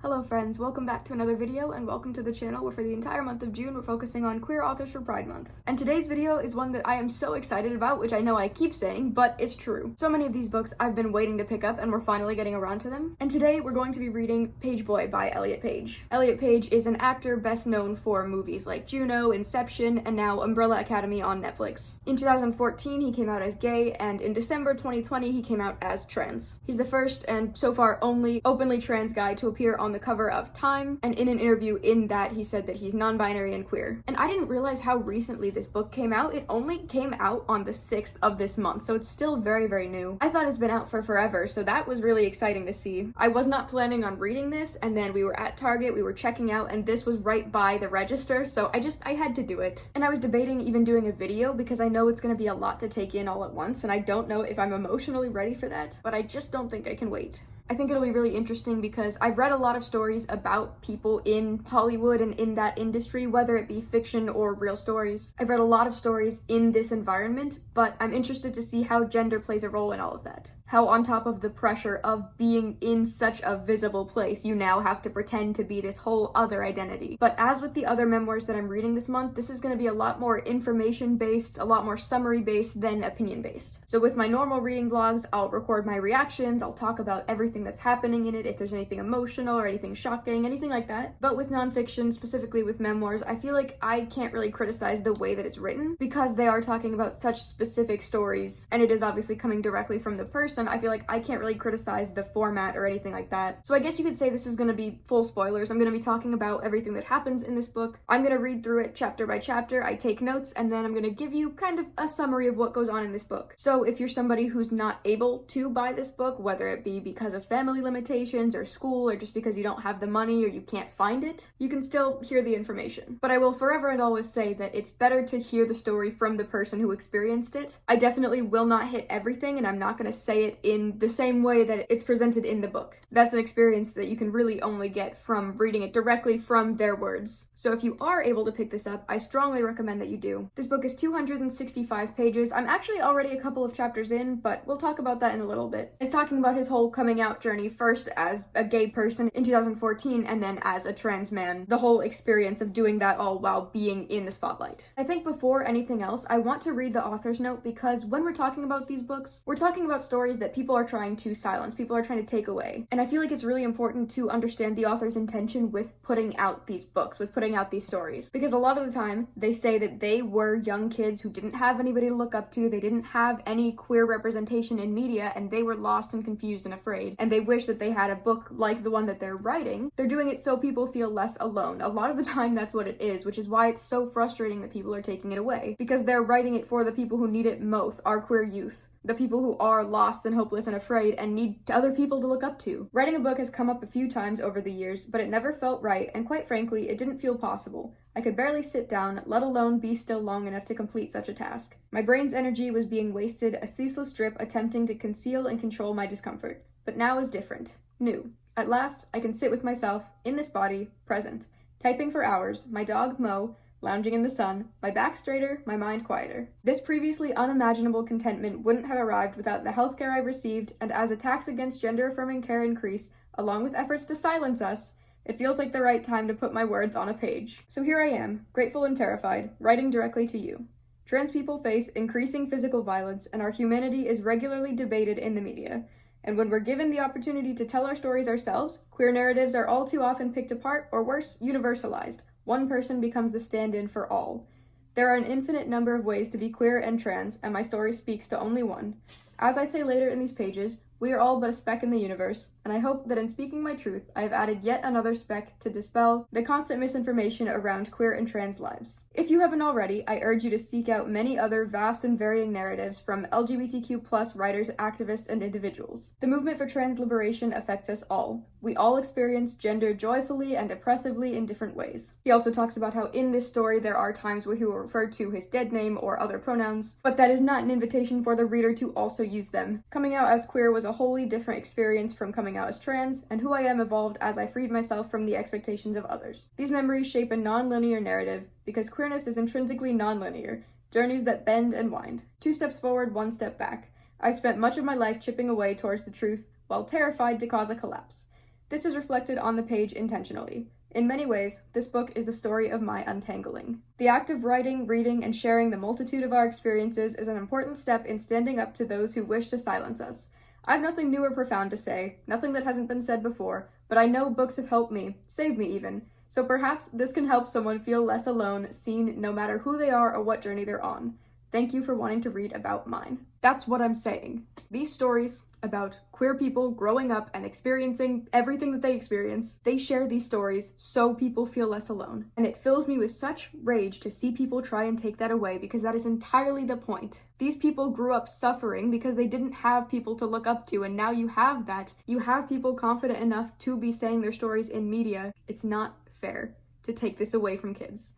Hello friends, welcome back to another video and welcome to the channel where for the entire month of June we're focusing on queer authors for Pride Month. And today's video is one that I am so excited about, which I know I keep saying, but it's true. So many of these books I've been waiting to pick up and we're finally getting around to them. And today we're going to be reading Pageboy by Elliot Page. Elliot Page is an actor best known for movies like Juno, Inception, and now Umbrella Academy on Netflix. In 2014 he came out as gay, and in December 2020 he came out as trans. He's the first and so far only openly trans guy to appear on the cover of Time, and in an interview in that he said that he's non-binary and queer. And I didn't realize how recently this book came out. It only came out on the 6th of this month, so it's still very new. I thought it's been out for forever, so that was really exciting to see. I was not planning on reading this, and then we were at Target, we were checking out, and this was right by the register, so I had to do it. And I was debating even doing a video because I know it's gonna be a lot to take in all at once, and I don't know if I'm emotionally ready for that, but I just don't think I can wait. I think it'll be really interesting because I've read a lot of stories about people in Hollywood and in that industry, whether it be fiction or real stories. I've read a lot of stories in this environment, but I'm interested to see how gender plays a role in all of that. How on top of the pressure of being in such a visible place, you now have to pretend to be this whole other identity. But as with the other memoirs that I'm reading this month, this is going to be a lot more information-based, a lot more summary-based than opinion-based. So with my normal reading vlogs, I'll record my reactions, I'll talk about everything that's happening in it, if there's anything emotional or anything shocking, anything like that. But with nonfiction, specifically with memoirs, I feel like I can't really criticize the way that it's written because they are talking about such specific stories, and it is obviously coming directly from the person. I feel like I can't really criticize the format or anything like that. So I guess you could say this is going to be full spoilers. I'm going to be talking about everything that happens in this book. I'm going to read through it chapter by chapter. I take notes, and then I'm going to give you kind of a summary of what goes on in this book. So if you're somebody who's not able to buy this book, whether it be because of family limitations or school or just because you don't have the money or you can't find it, you can still hear the information. But I will forever and always say that it's better to hear the story from the person who experienced it. I definitely will not hit everything, and I'm not going to say it in the same way that it's presented in the book. That's an experience that you can really only get from reading it directly from their words. So if you are able to pick this up, I strongly recommend that you do. This book is 265 pages. I'm actually already a couple of chapters in, but we'll talk about that in a little bit. It's talking about his whole coming out journey, first as a gay person in 2014 and then as a trans man. The whole experience of doing that all while being in the spotlight. I think before anything else, I want to read the author's note because when we're talking about these books, we're talking about stories that people are trying to silence, people are trying to take away. And I feel like it's really important to understand the author's intention with putting out these books, with putting out these stories. Because a lot of the time, they say that they were young kids who didn't have anybody to look up to, they didn't have any queer representation in media, and they were lost and confused and afraid. And they wish that they had a book like the one that they're writing. They're doing it so people feel less alone. A lot of the time that's what it is, which is why it's so frustrating that people are taking it away. Because they're writing it for the people who need it most, our queer youth. The people who are lost and hopeless and afraid and need other people to look up to. Writing a book has come up a few times over the years, but it never felt right, and quite frankly, it didn't feel possible. I could barely sit down, let alone be still long enough to complete such a task. My brain's energy was being wasted, a ceaseless drip attempting to conceal and control my discomfort. But now is different. New. At last, I can sit with myself, in this body, present. Typing for hours, my dog Mo, lounging in the sun, my back straighter, my mind quieter. This previously unimaginable contentment wouldn't have arrived without the healthcare I've received, and as attacks against gender-affirming care increase, along with efforts to silence us, it feels like the right time to put my words on a page. So here I am, grateful and terrified, writing directly to you. Trans people face increasing physical violence, and our humanity is regularly debated in the media. And when we're given the opportunity to tell our stories ourselves, queer narratives are all too often picked apart, or worse, universalized. One person becomes the stand-in for all. There are an infinite number of ways to be queer and trans, and my story speaks to only one. As I say later in these pages, we are all but a speck in the universe, and I hope that in speaking my truth, I have added yet another speck to dispel the constant misinformation around queer and trans lives. If you haven't already, I urge you to seek out many other vast and varying narratives from LGBTQ+ writers, activists, and individuals. The movement for trans liberation affects us all. We all experience gender joyfully and oppressively in different ways. He also talks about how in this story there are times where he will refer to his dead name or other pronouns, but that is not an invitation for the reader to also use them. Coming out as queer was a wholly different experience from coming out as trans, and who I am evolved as I freed myself from the expectations of others. These memories shape a non-linear narrative, because queerness is intrinsically non-linear, journeys that bend and wind. 2 steps forward, 1 step back. I've spent much of my life chipping away towards the truth, while terrified to cause a collapse. This is reflected on the page intentionally. In many ways, this book is the story of my untangling. The act of writing, reading, and sharing the multitude of our experiences is an important step in standing up to those who wish to silence us. I have nothing new or profound to say, nothing that hasn't been said before, but I know books have helped me, saved me even, so perhaps this can help someone feel less alone, seen no matter who they are or what journey they're on. Thank you for wanting to read about mine. That's what I'm saying. These stories about queer people growing up and experiencing everything that they experience, they share these stories so people feel less alone. And it fills me with such rage to see people try and take that away, because that is entirely the point. These people grew up suffering because they didn't have people to look up to, and now you have that. You have people confident enough to be saying their stories in media. It's not fair to take this away from kids.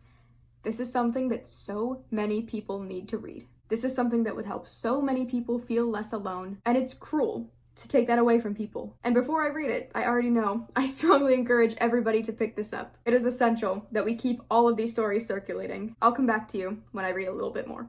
This is something that so many people need to read. This is something that would help so many people feel less alone, and it's cruel to take that away from people. And before I read it, I already know, I strongly encourage everybody to pick this up. It is essential that we keep all of these stories circulating. I'll come back to you when I read a little bit more.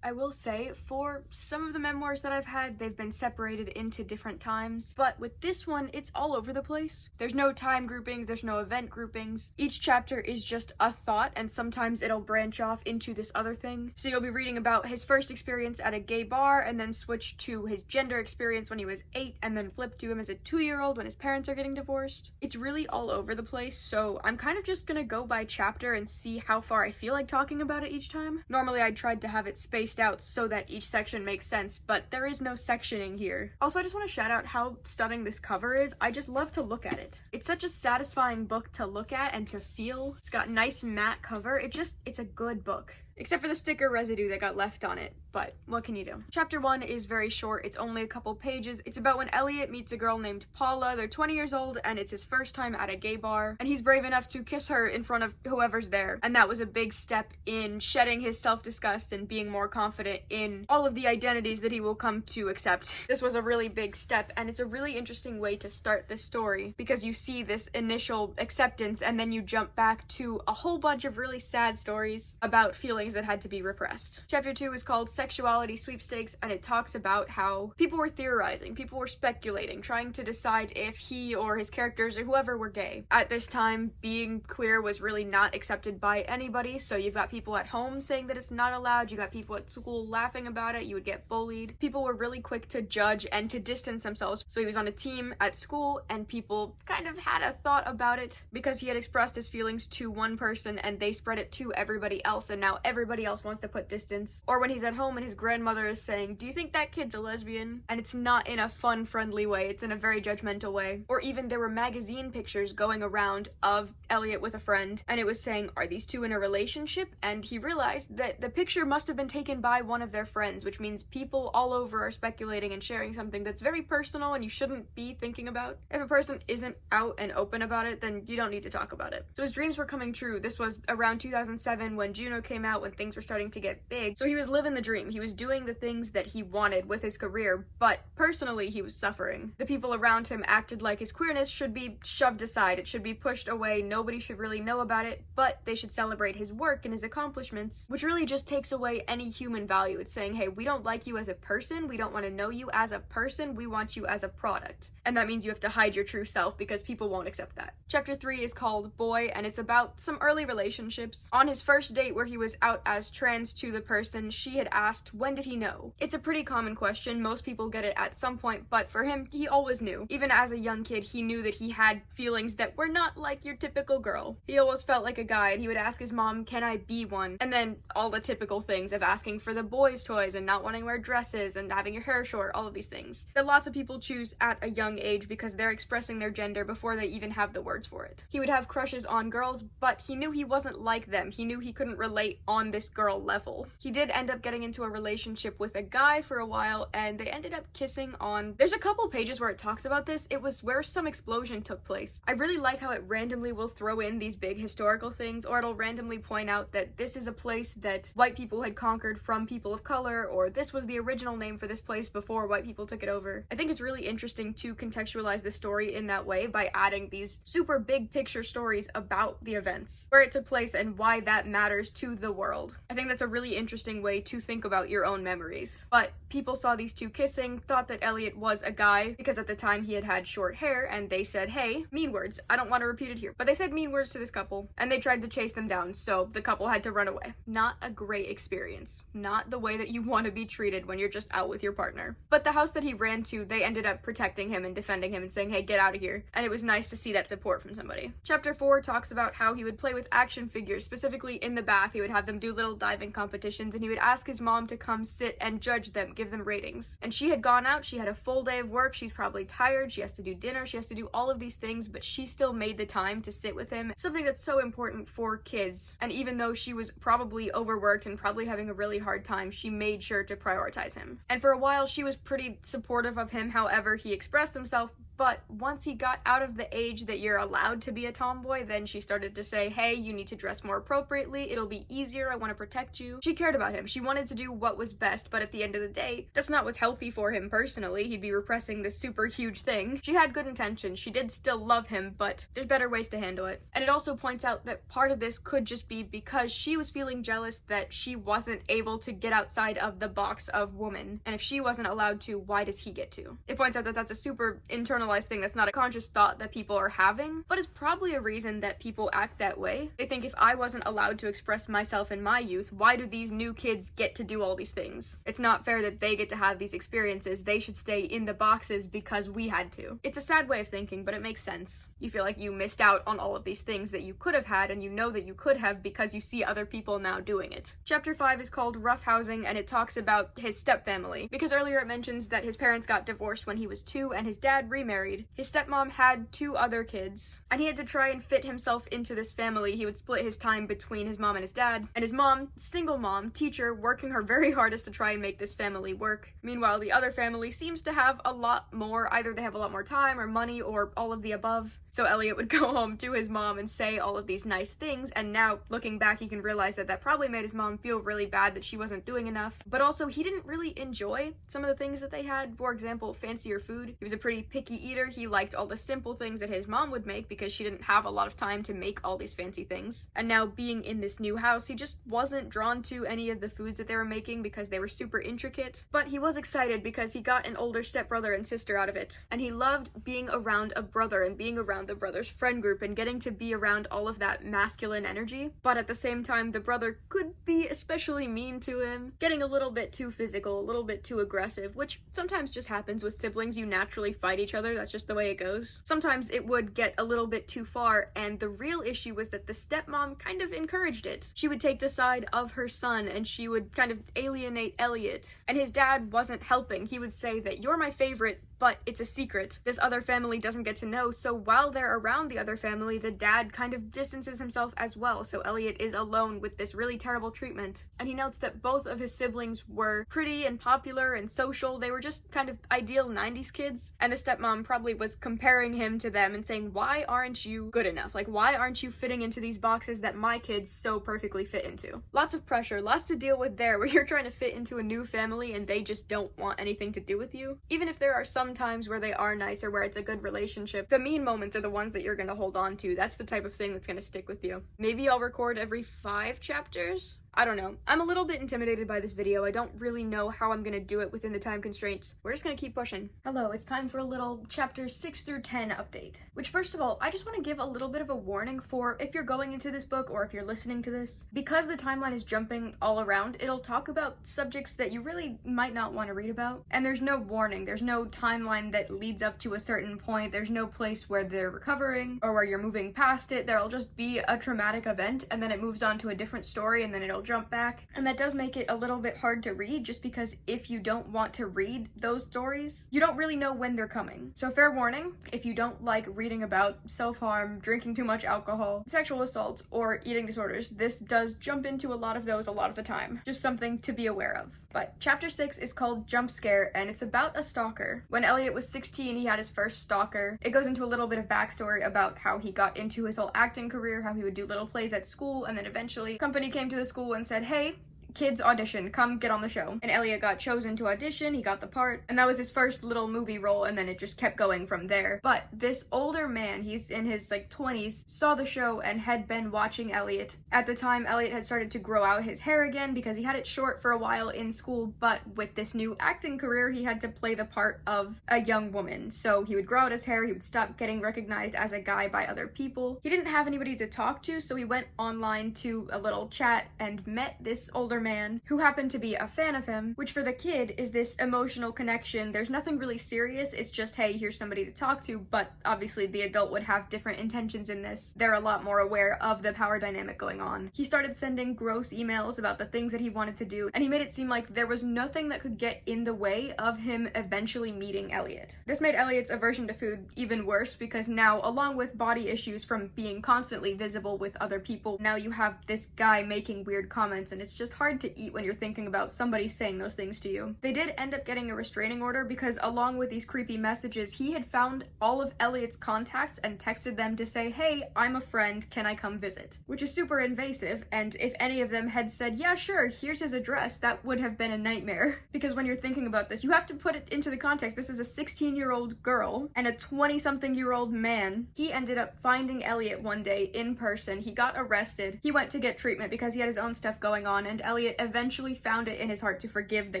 I will say, for some of the memoirs that I've had, they've been separated into different times, but with this one, it's all over the place. There's no time groupings, there's no event groupings. Each chapter is just a thought, and sometimes it'll branch off into this other thing. So you'll be reading about his first experience at a gay bar, and then switch to his gender experience when he was 8, and then flip to him as a 2-year-old when his parents are getting divorced. It's really all over the place, so I'm kind of just gonna go by chapter and see how far I feel like talking about it each time. Normally I tried to have it spaced out so that each section makes sense, but there is no sectioning here. Also, I just want to shout out how stunning this cover is. I just love to look at it. It's such a satisfying book to look at and to feel. It's got nice matte cover. It's a good book. Except for the sticker residue that got left on it, but what can you do? Chapter 1 is very short, it's only a couple pages. It's about when Elliot meets a girl named Paula. They're 20 years old, and it's his first time at a gay bar, and he's brave enough to kiss her in front of whoever's there, and that was a big step in shedding his self-disgust and being more confident in all of the identities that he will come to accept. This was a really big step, and it's a really interesting way to start this story, because you see this initial acceptance, and then you jump back to a whole bunch of really sad stories about feelings that had to be repressed. Chapter 2 is called Sexuality Sweepstakes, and it talks about how people were theorizing, people were speculating, trying to decide if he or his characters or whoever were gay. At this time, being queer was really not accepted by anybody, so you've got people at home saying that it's not allowed, you got people at school laughing about it, you would get bullied. People were really quick to judge and to distance themselves, so he was on a team at school, and people kind of had a thought about it because he had expressed his feelings to one person and they spread it to everybody else, and now everybody else wants to put distance. Or when he's at home and his grandmother is saying, "Do you think that kid's a lesbian?" And it's not in a fun, friendly way, it's in a very judgmental way. Or even there were magazine pictures going around of Elliot with a friend, and it was saying, "Are these two in a relationship?" And he realized that the picture must have been taken by one of their friends, which means people all over are speculating and sharing something that's very personal and you shouldn't be thinking about. If a person isn't out and open about it, then you don't need to talk about it. So his dreams were coming true. This was around 2007 when Juno came out, when things were starting to get big. So he was living the dream. He was doing the things that he wanted with his career, but personally he was suffering. The people around him acted like his queerness should be shoved aside. It should be pushed away. Nobody should really know about it, but they should celebrate his work and his accomplishments, which really just takes away any human value. It's saying, hey, we don't like you as a person. We don't want to know you as a person. We want you as a product. And that means you have to hide your true self because people won't accept that. Chapter 3 is called Boy, and it's about some early relationships. On his first date where he was out as trans to the person, she had asked, when did he know? It's a pretty common question. Most people get it at some point, but for him, he always knew. Even as a young kid, he knew that he had feelings that were not like your typical girl. He always felt like a guy, and he would ask his mom, can I be one? And then all the typical things of asking for the boys' toys and not wanting to wear dresses and having your hair short, all of these things that lots of people choose at a young age because they're expressing their gender before they even have the words for it. He would have crushes on girls, but he knew he wasn't like them. He knew he couldn't relate on this girl level. He did end up getting into a relationship with a guy for a while, and they ended up kissing on... There's a couple pages where it talks about this. It was where some explosion took place. I really like how it randomly will throw in these big historical things, or it'll randomly point out that this is a place that white people had conquered from people of color, or this was the original name for this place before white people took it over. I think it's really interesting to contextualize the story in that way by adding these super big picture stories about the events, where it took place and why that matters to the world. world. I think that's a really interesting way to think about your own memories. But people saw these two kissing, thought that Elliot was a guy, because at the time he had had short hair, and they said, hey, mean words. I don't want to repeat it here, but they said mean words to this couple, and they tried to chase them down, so the couple had to run away. Not a great experience. Not the way that you want to be treated when you're just out with your partner. But the house that he ran to, they ended up protecting him and defending him and saying, hey, get out of here. And it was nice to see that support from somebody. Chapter 4 talks about how he would play with action figures, specifically in the bath. He would have them do little diving competitions, and he would ask his mom to come sit and judge them, give them ratings. And she had gone out, she had a full day of work, she's probably tired, she has to do dinner, she has to do all of these things, but she still made the time to sit with him. Something that's so important for kids. And even though she was probably overworked and probably having a really hard time, she made sure to prioritize him. And for a while, she was pretty supportive of him, however he expressed himself. But once he got out of the age that you're allowed to be a tomboy, then she started to say, hey, you need to dress more appropriately, it'll be easier, I want to protect you. She cared about him, she wanted to do what was best, but at the end of the day, that's not what's healthy for him personally. He'd be repressing this super huge thing. She had good intentions, she did still love him, but there's better ways to handle it. And it also points out that part of this could just be because she was feeling jealous that she wasn't able to get outside of the box of woman. And if she wasn't allowed to, why does he get to? It points out that that's a super internal thing that's not a conscious thought that people are having, but it's probably a reason that people act that way. They think, if I wasn't allowed to express myself in my youth, why do these new kids get to do all these things? It's not fair that they get to have these experiences. They should stay in the boxes because we had to. It's a sad way of thinking, but it makes sense. You feel like you missed out on all of these things that you could have had, and you know that you could have because you see other people now doing it. Chapter 5 is called Rough Housing, and it talks about his stepfamily, because earlier it mentions that his parents got divorced when he was 2 and his dad remarried. His stepmom had 2 other kids, and he had to try and fit himself into this family. He would split his time between his mom and his dad, and his mom, single mom, teacher, working her very hardest to try and make this family work. Meanwhile, the other family seems to have a lot more. Either they have a lot more time or money or all of the above. So Elliot would go home to his mom and say all of these nice things, and now looking back he can realize that that probably made his mom feel really bad that she wasn't doing enough. But also he didn't really enjoy some of the things that they had. For example, fancier food. He was a pretty picky eater. He liked all the simple things that his mom would make because she didn't have a lot of time to make all these fancy things. And now being in this new house, he just wasn't drawn to any of the foods that they were making because they were super intricate. But he was excited because he got an older stepbrother and sister out of it. And he loved being around a brother and being around the brother's friend group and getting to be around all of that masculine energy. But at the same time, the brother could be especially mean to him, getting a little bit too physical, a little bit too aggressive, which sometimes just happens with siblings. You naturally fight each other. That's just the way it goes. Sometimes it would get a little bit too far, and the real issue was that the stepmom kind of encouraged it. She would take the side of her son, and she would kind of alienate Elliot. And his dad wasn't helping. He would say that you're my favorite, but it's a secret. This other family doesn't get to know, so while they're around the other family, the dad kind of distances himself as well, so Elliot is alone with this really terrible treatment. And he notes that both of his siblings were pretty and popular and social. They were just kind of ideal 90s kids, and the stepmom probably was comparing him to them and saying, why aren't you good enough? Like, why aren't you fitting into these boxes that my kids so perfectly fit into? Lots of pressure, lots to deal with there, where you're trying to fit into a new family and they just don't want anything to do with you. Even if there are some times where they are nice or where it's a good relationship, the mean moments are the ones that you're gonna hold on to. That's the type of thing that's gonna stick with you. Maybe I'll record every 5 chapters? I don't know. I'm a little bit intimidated by this video. I don't really know how I'm gonna do it within the time constraints. We're just gonna keep pushing. Hello, it's time for a little chapters 6 through 10 update. Which, first of all, I just want to give a little bit of a warning for if you're going into this book or if you're listening to this. Because the timeline is jumping all around, it'll talk about subjects that you really might not want to read about. And there's no warning. There's no timeline that leads up to a certain point. There's no place where they're recovering or where you're moving past it. There'll just be a traumatic event and then it moves on to a different story and then it'll jump back. And that does make it a little bit hard to read, just because if you don't want to read those stories, you don't really know when they're coming. So fair warning, if you don't like reading about self-harm, drinking too much alcohol, sexual assault, or eating disorders, this does jump into a lot of those a lot of the time. Just something to be aware of. But chapter 6 is called Jump Scare, and it's about a stalker. When Elliot was 16, he had his first stalker. It goes into a little bit of backstory about how he got into his whole acting career, how he would do little plays at school, and then eventually company came to the school and said, hey, kids audition, come get on the show. And Elliot got chosen to audition, he got the part, and that was his first little movie role, and then it just kept going from there. But this older man, he's in his like 20s, saw the show and had been watching Elliot. At the time, Elliot had started to grow out his hair again because he had it short for a while in school, but with this new acting career, he had to play the part of a young woman. So he would grow out his hair, he would stop getting recognized as a guy by other people. He didn't have anybody to talk to, so he went online to a little chat and met this older man who happened to be a fan of him, which for the kid is this emotional connection. There's nothing really serious, it's just, hey, here's somebody to talk to, but obviously the adult would have different intentions in this. They're a lot more aware of the power dynamic going on. He started sending gross emails about the things that he wanted to do, and he made it seem like there was nothing that could get in the way of him eventually meeting Elliot. This made Elliot's aversion to food even worse because now, along with body issues from being constantly visible with other people, now you have this guy making weird comments, and it's just hard to eat when you're thinking about somebody saying those things to you. They did end up getting a restraining order because along with these creepy messages, he had found all of Elliot's contacts and texted them to say, hey, I'm a friend, can I come visit? Which is super invasive, and if any of them had said, yeah, sure, here's his address, that would have been a nightmare. Because when you're thinking about this, you have to put it into the context. This is a 16-year-old girl and a 20-something-year-old man. He ended up finding Elliot one day in person. He got arrested. He went to get treatment because he had his own stuff going on, and Elliot eventually found it in his heart to forgive the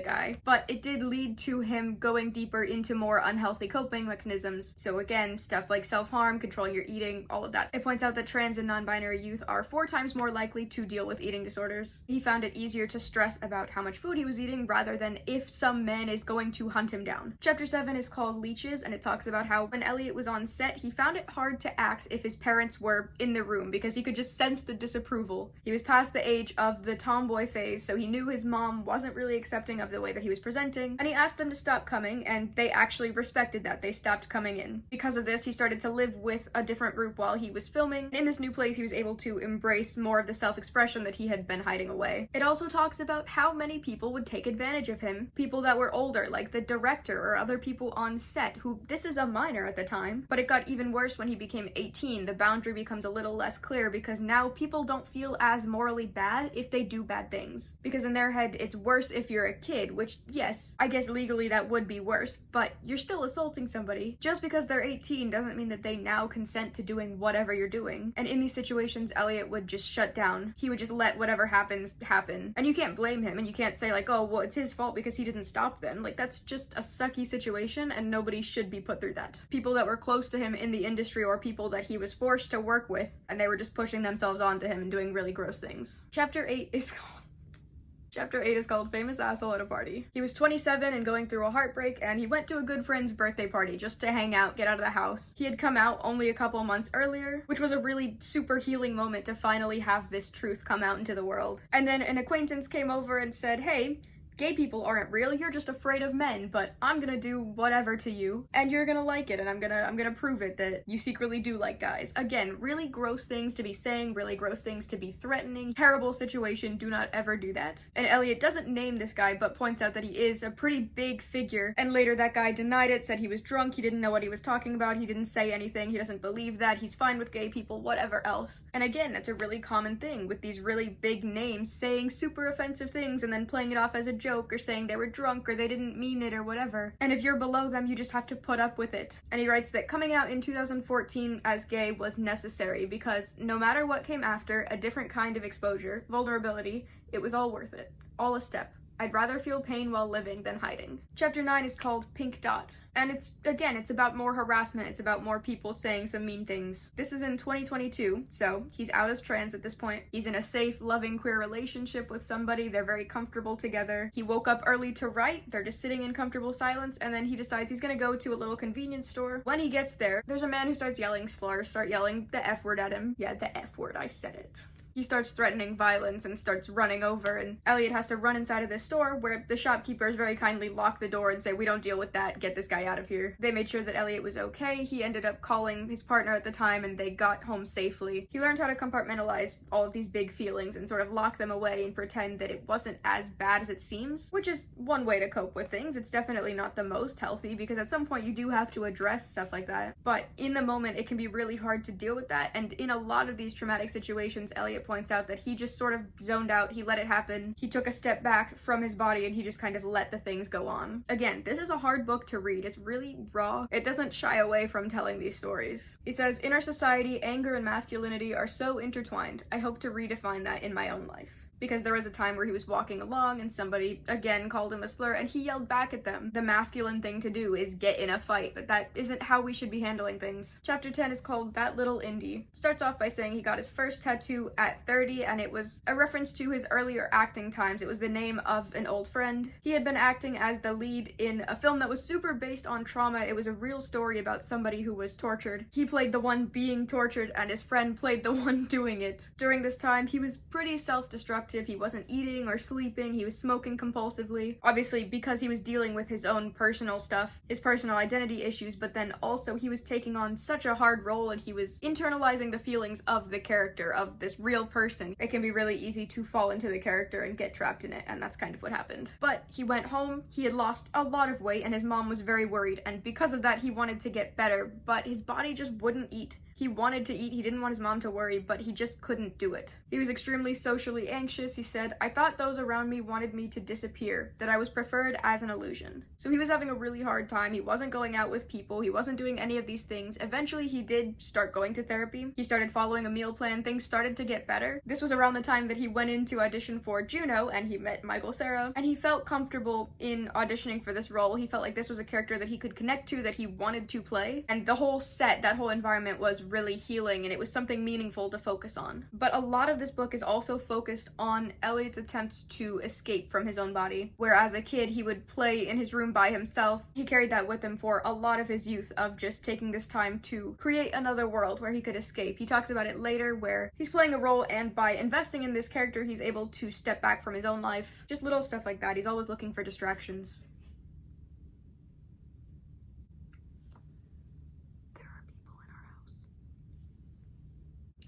guy. But it did lead to him going deeper into more unhealthy coping mechanisms. So again, stuff like self-harm, controlling your eating, all of that. It points out that trans and non-binary youth are 4 times more likely to deal with eating disorders. He found it easier to stress about how much food he was eating rather than if some man is going to hunt him down. Chapter 7 is called Leeches, and it talks about how when Elliot was on set, he found it hard to act if his parents were in the room because he could just sense the disapproval. He was past the age of the tomboy phase, so he knew his mom wasn't really accepting of the way that he was presenting, and he asked them to stop coming, and they actually respected that. They stopped coming in. Because of this, he started to live with a different group while he was filming. In this new place, he was able to embrace more of the self-expression that he had been hiding away. It also talks about how many people would take advantage of him. People that were older, like the director or other people on set, who, this is a minor at the time, but it got even worse when he became 18. The boundary becomes a little less clear because now people don't feel as morally bad if they do bad things. Because in their head, it's worse if you're a kid, which, yes, I guess legally that would be worse, but you're still assaulting somebody. Just because they're 18 doesn't mean that they now consent to doing whatever you're doing. And in these situations, Elliot would just shut down. He would just let whatever happens happen. And you can't blame him, and you can't say like, oh, well, it's his fault because he didn't stop them. Like, that's just a sucky situation, and nobody should be put through that. People that were close to him in the industry or people that he was forced to work with, and they were just pushing themselves onto him and doing really gross things. Chapter 8 is called Famous Asshole at a Party. He was 27 and going through a heartbreak, and he went to a good friend's birthday party just to hang out, get out of the house. He had come out only a couple months earlier, which was a really super healing moment to finally have this truth come out into the world. And then an acquaintance came over and said, hey, gay people aren't real, you're just afraid of men, but I'm gonna do whatever to you, and you're gonna like it, and I'm gonna prove it that you secretly do like guys. Again, really gross things to be saying, really gross things to be threatening, terrible situation, do not ever do that. And Elliot doesn't name this guy, but points out that he is a pretty big figure, and later that guy denied it, said he was drunk, he didn't know what he was talking about, he didn't say anything, he doesn't believe that, he's fine with gay people, whatever else. And again, that's a really common thing with these really big names saying super offensive things and then playing it off as a joke or saying they were drunk or they didn't mean it or whatever. And if you're below them, you just have to put up with it. And he writes that coming out in 2014 as gay was necessary because no matter what came after, a different kind of exposure, vulnerability, it was all worth it. All a step. I'd rather feel pain while living than hiding. Chapter 9 is called Pink Dot. And it's about more harassment, it's about more people saying some mean things. This is in 2022, so he's out as trans at this point. He's in a safe, loving, queer relationship with somebody, they're very comfortable together. He woke up early to write, they're just sitting in comfortable silence, and then he decides he's gonna go to a little convenience store. When he gets there, there's a man who starts yelling slurs, start yelling the F word at him. Yeah, the F word, I said it. He starts threatening violence and starts running over, and Elliot has to run inside of this store where the shopkeepers very kindly lock the door and say, we don't deal with that, get this guy out of here. They made sure that Elliot was okay. He ended up calling his partner at the time and they got home safely. He learned how to compartmentalize all of these big feelings and sort of lock them away and pretend that it wasn't as bad as it seems, which is one way to cope with things. It's definitely not the most healthy because at some point you do have to address stuff like that. But in the moment, it can be really hard to deal with that, and in a lot of these traumatic situations, Elliot Elliot points out that he just sort of zoned out, he let it happen, he took a step back from his body and he just kind of let the things go on. Again, this is a hard book to read. It's really raw. It doesn't shy away from telling these stories. He says, in our society, anger and masculinity are so intertwined. I hope to redefine that in my own life. Because there was a time where he was walking along and somebody again called him a slur and he yelled back at them. The masculine thing to do is get in a fight, but that isn't how we should be handling things. Chapter 10 is called That Little Indie. Starts off by saying he got his first tattoo at 30 and it was a reference to his earlier acting times. It was the name of an old friend. He had been acting as the lead in a film that was super based on trauma. It was a real story about somebody who was tortured. He played the one being tortured and his friend played the one doing it. During this time, he was pretty self-destructive. He wasn't eating or sleeping, he was smoking compulsively, obviously because he was dealing with his own personal stuff, his personal identity issues, but then also he was taking on such a hard role and he was internalizing the feelings of the character, of this real person. It can be really easy to fall into the character and get trapped in it, and that's kind of what happened. But he went home, he had lost a lot of weight, and his mom was very worried, and because of that he wanted to get better, but his body just wouldn't eat. He wanted to eat, he didn't want his mom to worry, but he just couldn't do it. He was extremely socially anxious. He said, I thought those around me wanted me to disappear, that I was preferred as an illusion. So he was having a really hard time. He wasn't going out with people. He wasn't doing any of these things. Eventually, he did start going to therapy. He started following a meal plan. Things started to get better. This was around the time that he went in to audition for Juno, and he met Michael Cera, and he felt comfortable in auditioning for this role. He felt like this was a character that he could connect to, that he wanted to play, and the whole set, that whole environment was really healing and it was something meaningful to focus on. But a lot of this book is also focused on Elliot's attempts to escape from his own body. Where as a kid he would play in his room by himself. He carried that with him for a lot of his youth, of just taking this time to create another world where he could escape. He talks about it later where he's playing a role and by investing in this character he's able to step back from his own life. Just little stuff like that. He's always looking for distractions.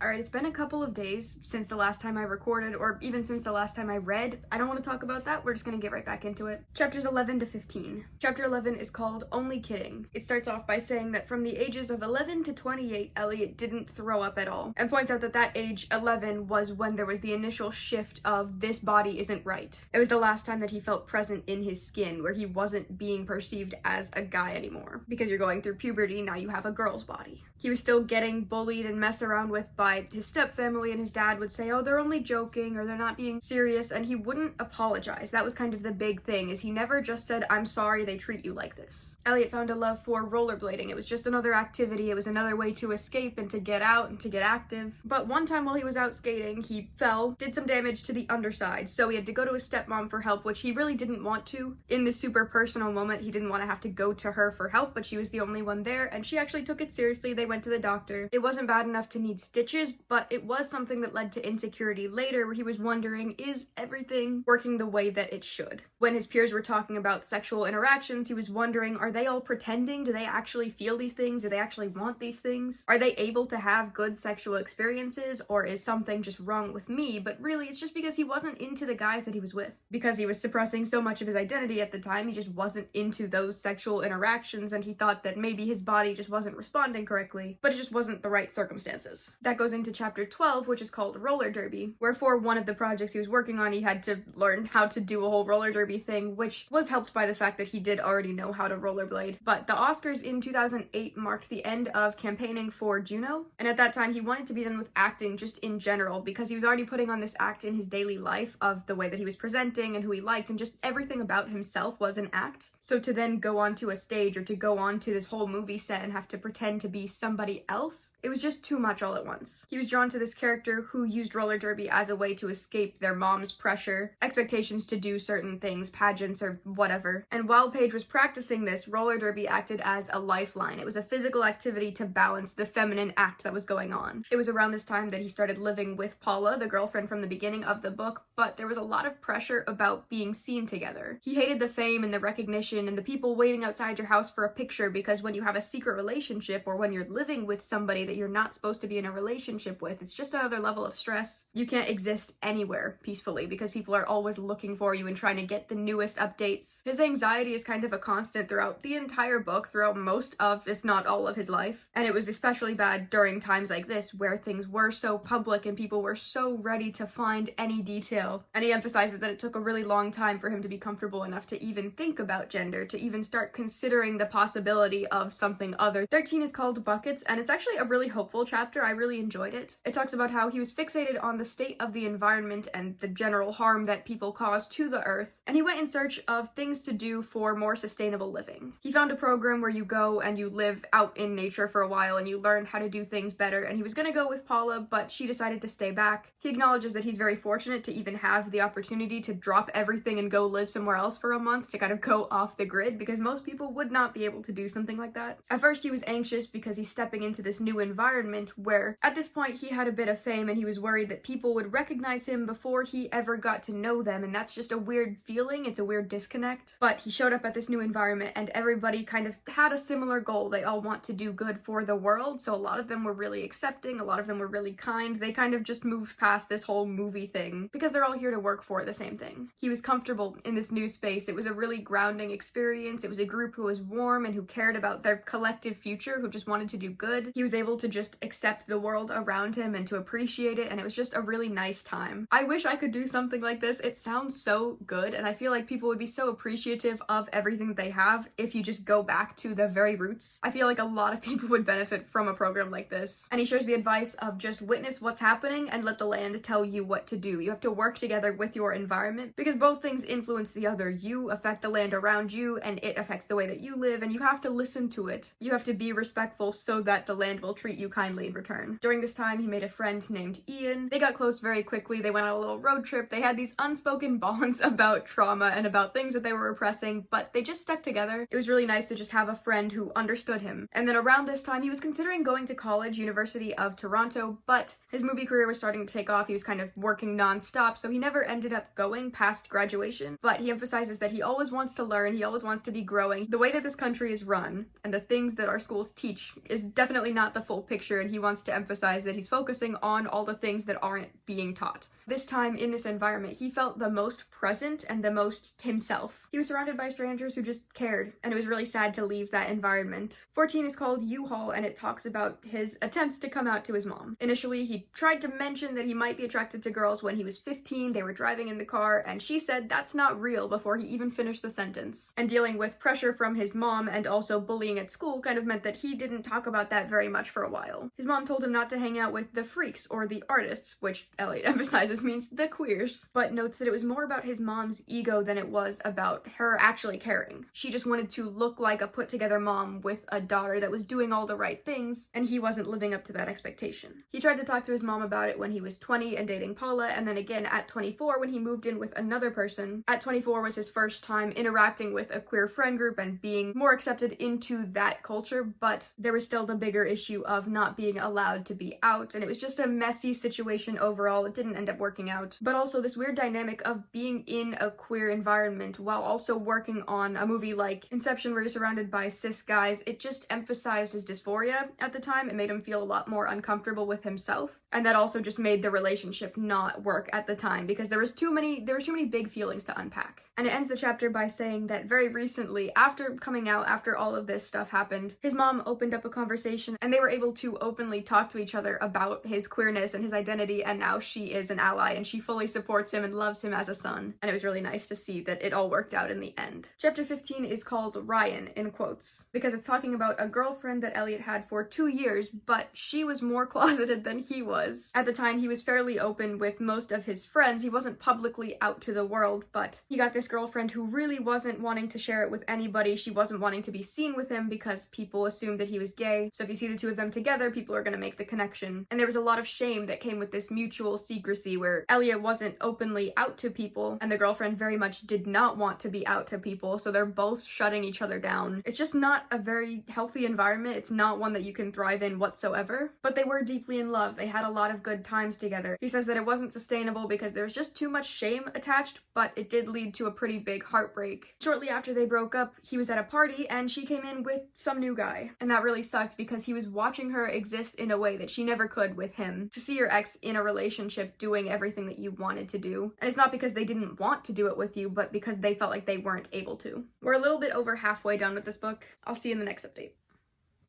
Alright, it's been a couple of days since the last time I recorded, or even since the last time I read. I don't want to talk about that, we're just gonna get right back into it. Chapters 11 to 15. Chapter 11 is called Only Kidding. It starts off by saying that from the ages of 11 to 28, Elliot didn't throw up at all, and points out that that age 11 was when there was the initial shift of this body isn't right. It was the last time that he felt present in his skin, where he wasn't being perceived as a guy anymore. Because you're going through puberty, now you have a girl's body. He was still getting bullied and messed around with by his stepfamily, and his dad would say, oh, they're only joking, or they're not being serious, and he wouldn't apologize. That was kind of the big thing, is he never just said, I'm sorry they treat you like this. Elliot found a love for rollerblading. It was just another activity. It was another way to escape and to get out and to get active. But one time while he was out skating, he fell, did some damage to the underside, so he had to go to his stepmom for help, which he really didn't want to. In this super personal moment, he didn't want to have to go to her for help, but she was the only one there, and she actually took it seriously. They went to the doctor. It wasn't bad enough to need stitches, but it was something that led to insecurity later, where he was wondering, is everything working the way that it should? When his peers were talking about sexual interactions, he was wondering, are they all pretending? Do they actually feel these things? Do they actually want these things? Are they able to have good sexual experiences, or is something just wrong with me? But really, it's just because he wasn't into the guys that he was with. Because he was suppressing so much of his identity at the time, he just wasn't into those sexual interactions, and he thought that maybe his body just wasn't responding correctly, but it just wasn't the right circumstances. That goes into chapter 12, which is called Roller Derby, where for one of the projects he was working on, he had to learn how to do a whole roller derby thing, which was helped by the fact that he did already know how to rollerblade. But the Oscars in 2008 marked the end of campaigning for Juno, and at that time he wanted to be done with acting just in general, because he was already putting on this act in his daily life of the way that he was presenting and who he liked, and just everything about himself was an act. So to then go onto a stage or to go onto this whole movie set and have to pretend to be somebody else, it was just too much all at once. He was drawn to this character who used roller derby as a way to escape their mom's pressure, expectations to do certain things, pageants or whatever. And while Paige was practicing this, roller derby acted as a lifeline. It was a physical activity to balance the feminine act that was going on. It was around this time that he started living with Paula, the girlfriend from the beginning of the book, but there was a lot of pressure about being seen together. He hated the fame and the recognition and the people waiting outside your house for a picture, because when you have a secret relationship or when you're living with somebody that you're not supposed to be in a relationship with, it's just another level of stress. You can't exist anywhere peacefully because people are always looking for you and trying to get the newest updates. His anxiety is kind of a constant throughout throughout the entire book, throughout most of, if not all of his life. And it was especially bad during times like this, where things were so public and people were so ready to find any detail. And he emphasizes that it took a really long time for him to be comfortable enough to even think about gender, to even start considering the possibility of something other. 13 is called Buckets, and it's actually a really hopeful chapter. I really enjoyed it. It talks about how he was fixated on the state of the environment and the general harm that people cause to the earth, and he went in search of things to do for more sustainable living. He found a program where you go and you live out in nature for a while and you learn how to do things better, and he was gonna go with Paula, but she decided to stay back. He acknowledges that he's very fortunate to even have the opportunity to drop everything and go live somewhere else for a month, to kind of go off the grid, because most people would not be able to do something like that. At first he was anxious because he's stepping into this new environment where at this point he had a bit of fame, and he was worried that people would recognize him before he ever got to know them, and that's just a weird feeling. It's a weird disconnect. But he showed up at this new environment and everybody kind of had a similar goal. They all want to do good for the world, so a lot of them were really accepting, a lot of them were really kind. They kind of just moved past this whole movie thing because they're all here to work for the same thing. He was comfortable in this new space. It was a really grounding experience. It was a group who was warm and who cared about their collective future, who just wanted to do good. He was able to just accept the world around him and to appreciate it, and it was just a really nice time. I wish I could do something like this. It sounds so good, and I feel like people would be so appreciative of everything they have if you just go back to the very roots. I feel like a lot of people would benefit from a program like this. And he shares the advice of just witness what's happening and let the land tell you what to do. You have to work together with your environment because both things influence the other. You affect the land around you and it affects the way that you live, and you have to listen to it. You have to be respectful so that the land will treat you kindly in return. During this time, he made a friend named Ian. They got close very quickly. They went on a little road trip. They had these unspoken bonds about trauma and about things that they were repressing, but they just stuck together. It was really nice to just have a friend who understood him. And then around this time, he was considering going to college, University of Toronto, but his movie career was starting to take off. He was kind of working non-stop, so he never ended up going past graduation. But he emphasizes that he always wants to learn, he always wants to be growing. The way that this country is run and the things that our schools teach is definitely not the full picture, and he wants to emphasize that he's focusing on all the things that aren't being taught. This time in this environment, he felt the most present and the most himself. He was surrounded by strangers who just cared, and it was really sad to leave that environment. 14 is called U-Haul, and it talks about his attempts to come out to his mom. Initially, he tried to mention that he might be attracted to girls when he was 15. They were driving in the car, and she said that's not real before he even finished the sentence. And dealing with pressure from his mom and also bullying at school kind of meant that he didn't talk about that very much for a while. His mom told him not to hang out with the freaks or the artists, which Elliot emphasizes means the queers, but notes that it was more about his mom's ego than it was about her actually caring. She just wanted to look like a put-together mom with a daughter that was doing all the right things, and he wasn't living up to that expectation. He tried to talk to his mom about it when he was 20 and dating Paula, and then again at 24 when he moved in with another person. At 24 was his first time interacting with a queer friend group and being more accepted into that culture, but there was still the bigger issue of not being allowed to be out, and it was just a messy situation overall. It didn't end up working out. But also this weird dynamic of being in a queer environment while also working on a movie like Inception where you're surrounded by cis guys, it just emphasized his dysphoria at the time. It made him feel a lot more uncomfortable with himself, and that also just made the relationship not work at the time because there were too many big feelings to unpack. And it ends the chapter by saying that very recently, after coming out, after all of this stuff happened, his mom opened up a conversation and they were able to openly talk to each other about his queerness and his identity, and now she is an ally and she fully supports him and loves him as a son. And it was really nice to see that it all worked out in the end. Chapter 15 is called Ryan, in quotes, because it's talking about a girlfriend that Elliot had for 2 years, but she was more closeted than he was. At the time, he was fairly open with most of his friends. He wasn't publicly out to the world, but he got this girlfriend who really wasn't wanting to share it with anybody. She wasn't wanting to be seen with him because people assumed that he was gay. So if you see the two of them together, people are going to make the connection. And there was a lot of shame that came with this mutual secrecy where Elliot wasn't openly out to people and the girlfriend very much did not want to be out to people. So they're both shutting each other down. It's just not a very healthy environment. It's not one that you can thrive in whatsoever. But they were deeply in love. They had a lot of good times together. He says that it wasn't sustainable because there was just too much shame attached, but it did lead to a pretty big heartbreak. Shortly after they broke up, he was at a party and she came in with some new guy. And that really sucked because he was watching her exist in a way that she never could with him. To see your ex in a relationship doing everything that you wanted to do. And it's not because they didn't want to do it with you, but because they felt like they weren't able to. We're a little bit over over halfway done with this book. I'll see you in the next update.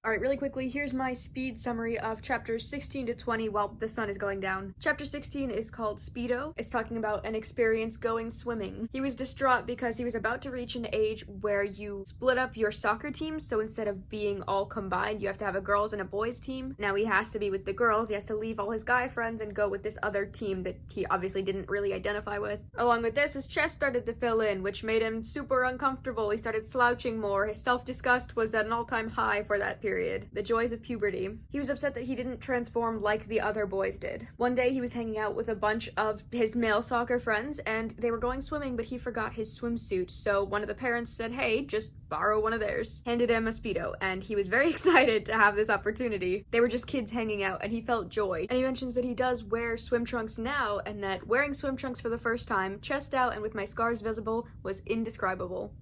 Alright, really quickly, here's my speed summary of chapters 16 to 20 while the sun is going down. Chapter 16 is called Speedo. It's talking about an experience going swimming. He was distraught because he was about to reach an age where you split up your soccer teams, so instead of being all combined, you have to have a girls and a boys team. Now he has to be with the girls, he has to leave all his guy friends and go with this other team that he obviously didn't really identify with. Along with this, his chest started to fill in, which made him super uncomfortable. He started slouching more. His self-disgust was at an all-time high for that period. The joys of puberty. He was upset that he didn't transform like the other boys did. One day he was hanging out with a bunch of his male soccer friends and they were going swimming, but he forgot his swimsuit, so one of the parents said, hey, just borrow one of theirs. Handed him a Speedo, and he was very excited to have this opportunity. They were just kids hanging out and he felt joy. And he mentions that he does wear swim trunks now and that wearing swim trunks for the first time, chest out and with my scars visible, was indescribable.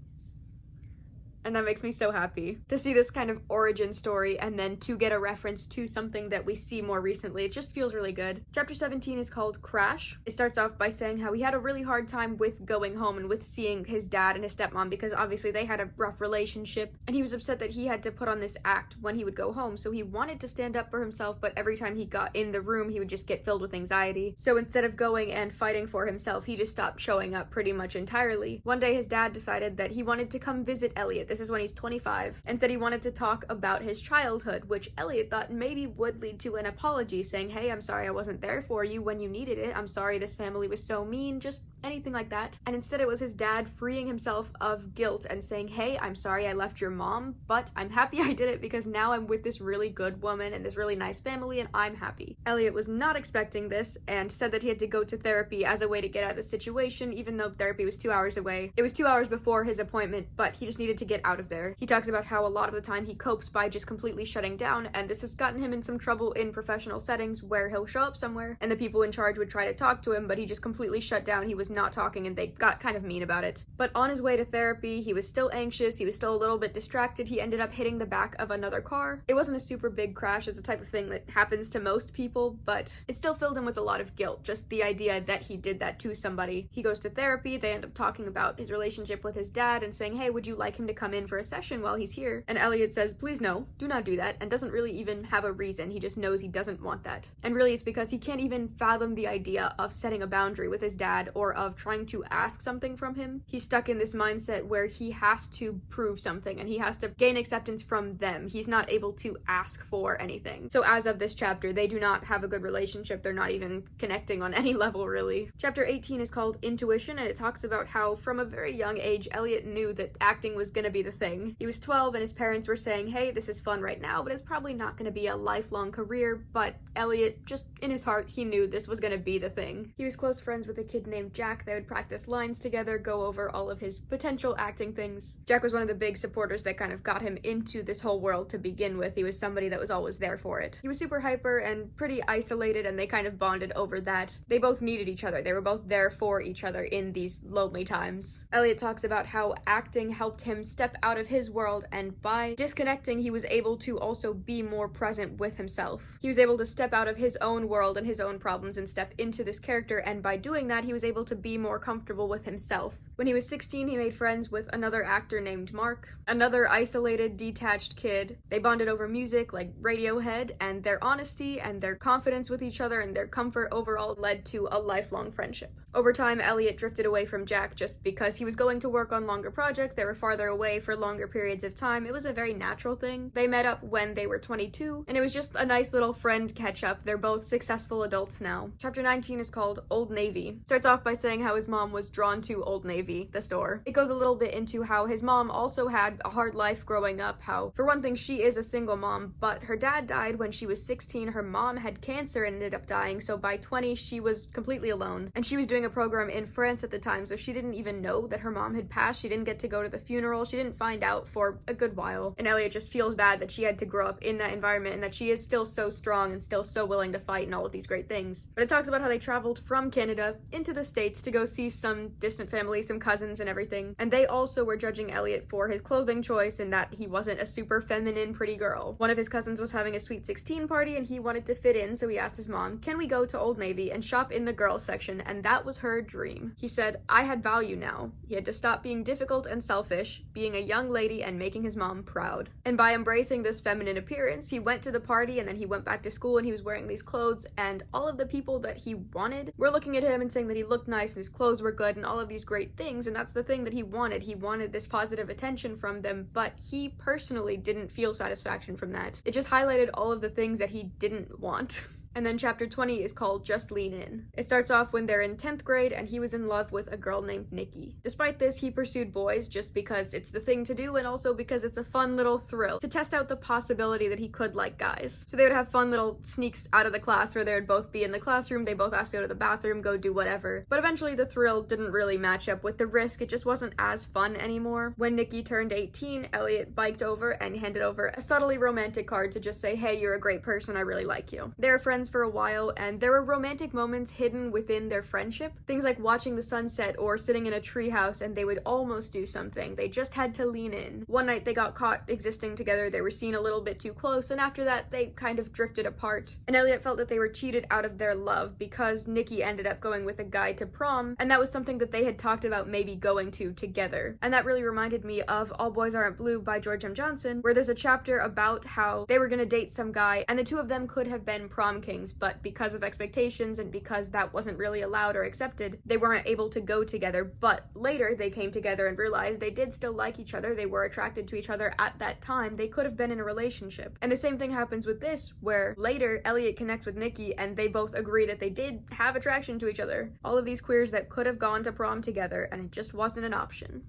And that makes me so happy to see this kind of origin story and then to get a reference to something that we see more recently. It just feels really good. Chapter 17 is called Crash. It starts off by saying how he had a really hard time with going home and with seeing his dad and his stepmom because obviously they had a rough relationship, and he was upset that he had to put on this act when he would go home, so he wanted to stand up for himself, but every time he got in the room he would just get filled with anxiety. So instead of going and fighting for himself, he just stopped showing up pretty much entirely. One day his dad decided that he wanted to come visit Elliot. This is when he's 25, and said he wanted to talk about his childhood, which Elliot thought maybe would lead to an apology, saying, hey, I'm sorry I wasn't there for you when you needed it. I'm sorry this family was so mean, just anything like that. And instead it was his dad freeing himself of guilt and saying, hey, I'm sorry I left your mom, but I'm happy I did it because now I'm with this really good woman and this really nice family and I'm happy. Elliot was not expecting this and said that he had to go to therapy as a way to get out of the situation, even though therapy was 2 hours away. It was 2 hours before his appointment, but he just needed to get out of there. He talks about how a lot of the time he copes by just completely shutting down, and this has gotten him in some trouble in professional settings where he'll show up somewhere and the people in charge would try to talk to him, but he just completely shut down. He was not talking and they got kind of mean about it. But on his way to therapy, he was still anxious, he was still a little bit distracted. He ended up hitting the back of another car. It wasn't a super big crash, it's the type of thing that happens to most people, but it still filled him with a lot of guilt, just the idea that he did that to somebody. He goes to therapy, they end up talking about his relationship with his dad and saying, hey, would you like him to come in for a session while he's here? And Elliot says, please no, do not do that, and doesn't really even have a reason. He just knows he doesn't want that. And really it's because he can't even fathom the idea of setting a boundary with his dad or of trying to ask something from him. He's stuck in this mindset where he has to prove something and he has to gain acceptance from them. He's not able to ask for anything. So as of this chapter, they do not have a good relationship. They're not even connecting on any level, really. Chapter 18 is called Intuition, and it talks about how from a very young age, Elliot knew that acting was gonna be the thing. He was 12 and his parents were saying, hey, this is fun right now, but it's probably not gonna be a lifelong career, but Elliot, just in his heart, he knew this was gonna be the thing. He was close friends with a kid named Jack. They would practice lines together, go over all of his potential acting things. Jack was one of the big supporters that kind of got him into this whole world to begin with. He was somebody that was always there for it. He was super hyper and pretty isolated, and they kind of bonded over that. They both needed each other. They were both there for each other in these lonely times. Elliot talks about how acting helped him step out of his world, and by disconnecting, he was able to also be more present with himself. He was able to step out of his own world and his own problems and step into this character, and by doing that, he was able to be more comfortable with himself. When he was 16, he made friends with another actor named Mark, another isolated, detached kid. They bonded over music like Radiohead, and their honesty and their confidence with each other and their comfort overall led to a lifelong friendship. Over time, Elliot drifted away from Jack just because he was going to work on longer projects. They were farther away for longer periods of time. It was a very natural thing. They met up when they were 22, and it was just a nice little friend catch-up. They're both successful adults now. Chapter 19 is called Old Navy. Starts off by saying how his mom was drawn to Old Navy, the store. It goes a little bit into how his mom also had a hard life growing up, how, for one thing, she is a single mom, but her dad died when she was 16, her mom had cancer and ended up dying, so by 20, she was completely alone. And she was doing a program in France at the time, so she didn't even know that her mom had passed. She didn't get to go to the funeral. She didn't find out for a good while. And Elliot just feels bad that she had to grow up in that environment and that she is still so strong and still so willing to fight and all of these great things. But it talks about how they traveled from Canada into the States to go see some distant family, some some cousins and everything, and they also were judging Elliot for his clothing choice and that he wasn't a super feminine pretty girl. One of his cousins was having a sweet 16 party and he wanted to fit in, so he asked his mom, can we go to Old Navy and shop in the girls section? And that was her dream. He said, I had value now. He had to stop being difficult and selfish, being a young lady and making his mom proud. And by embracing this feminine appearance, he went to the party and then he went back to school and he was wearing these clothes, and all of the people that he wanted were looking at him and saying that he looked nice and his clothes were good and all of these great things, and that's the thing that he wanted. He wanted this positive attention from them, but he personally didn't feel satisfaction from that. It just highlighted all of the things that he didn't want. And then chapter 20 is called Just Lean In. It starts off when they're in 10th grade and he was in love with a girl named Nikki. Despite this, he pursued boys just because it's the thing to do and also because it's a fun little thrill to test out the possibility that he could like guys. So they would have fun little sneaks out of the class where they would both be in the classroom, they both asked to go to the bathroom, go do whatever. But eventually the thrill didn't really match up with the risk, it just wasn't as fun anymore. When Nikki turned 18, Elliot biked over and handed over a subtly romantic card to just say, hey, you're a great person, I really like you. They were friends for a while, and there were romantic moments hidden within their friendship. Things like watching the sunset or sitting in a treehouse and they would almost do something. They just had to lean in. One night they got caught existing together, they were seen a little bit too close, and after that they kind of drifted apart. And Elliot felt that they were cheated out of their love because Nikki ended up going with a guy to prom, and that was something that they had talked about maybe going to together. And that really reminded me of All Boys Aren't Blue by George M. Johnson, where there's a chapter about how they were gonna date some guy and the two of them could have been prom kings, but because of expectations and because that wasn't really allowed or accepted, they weren't able to go together. But later they came together and realized they did still like each other, they were attracted to each other at that time, they could have been in a relationship. And the same thing happens with this, where later Elliot connects with Nikki and they both agree that they did have attraction to each other. All of these queers that could have gone to prom together and it just wasn't an option.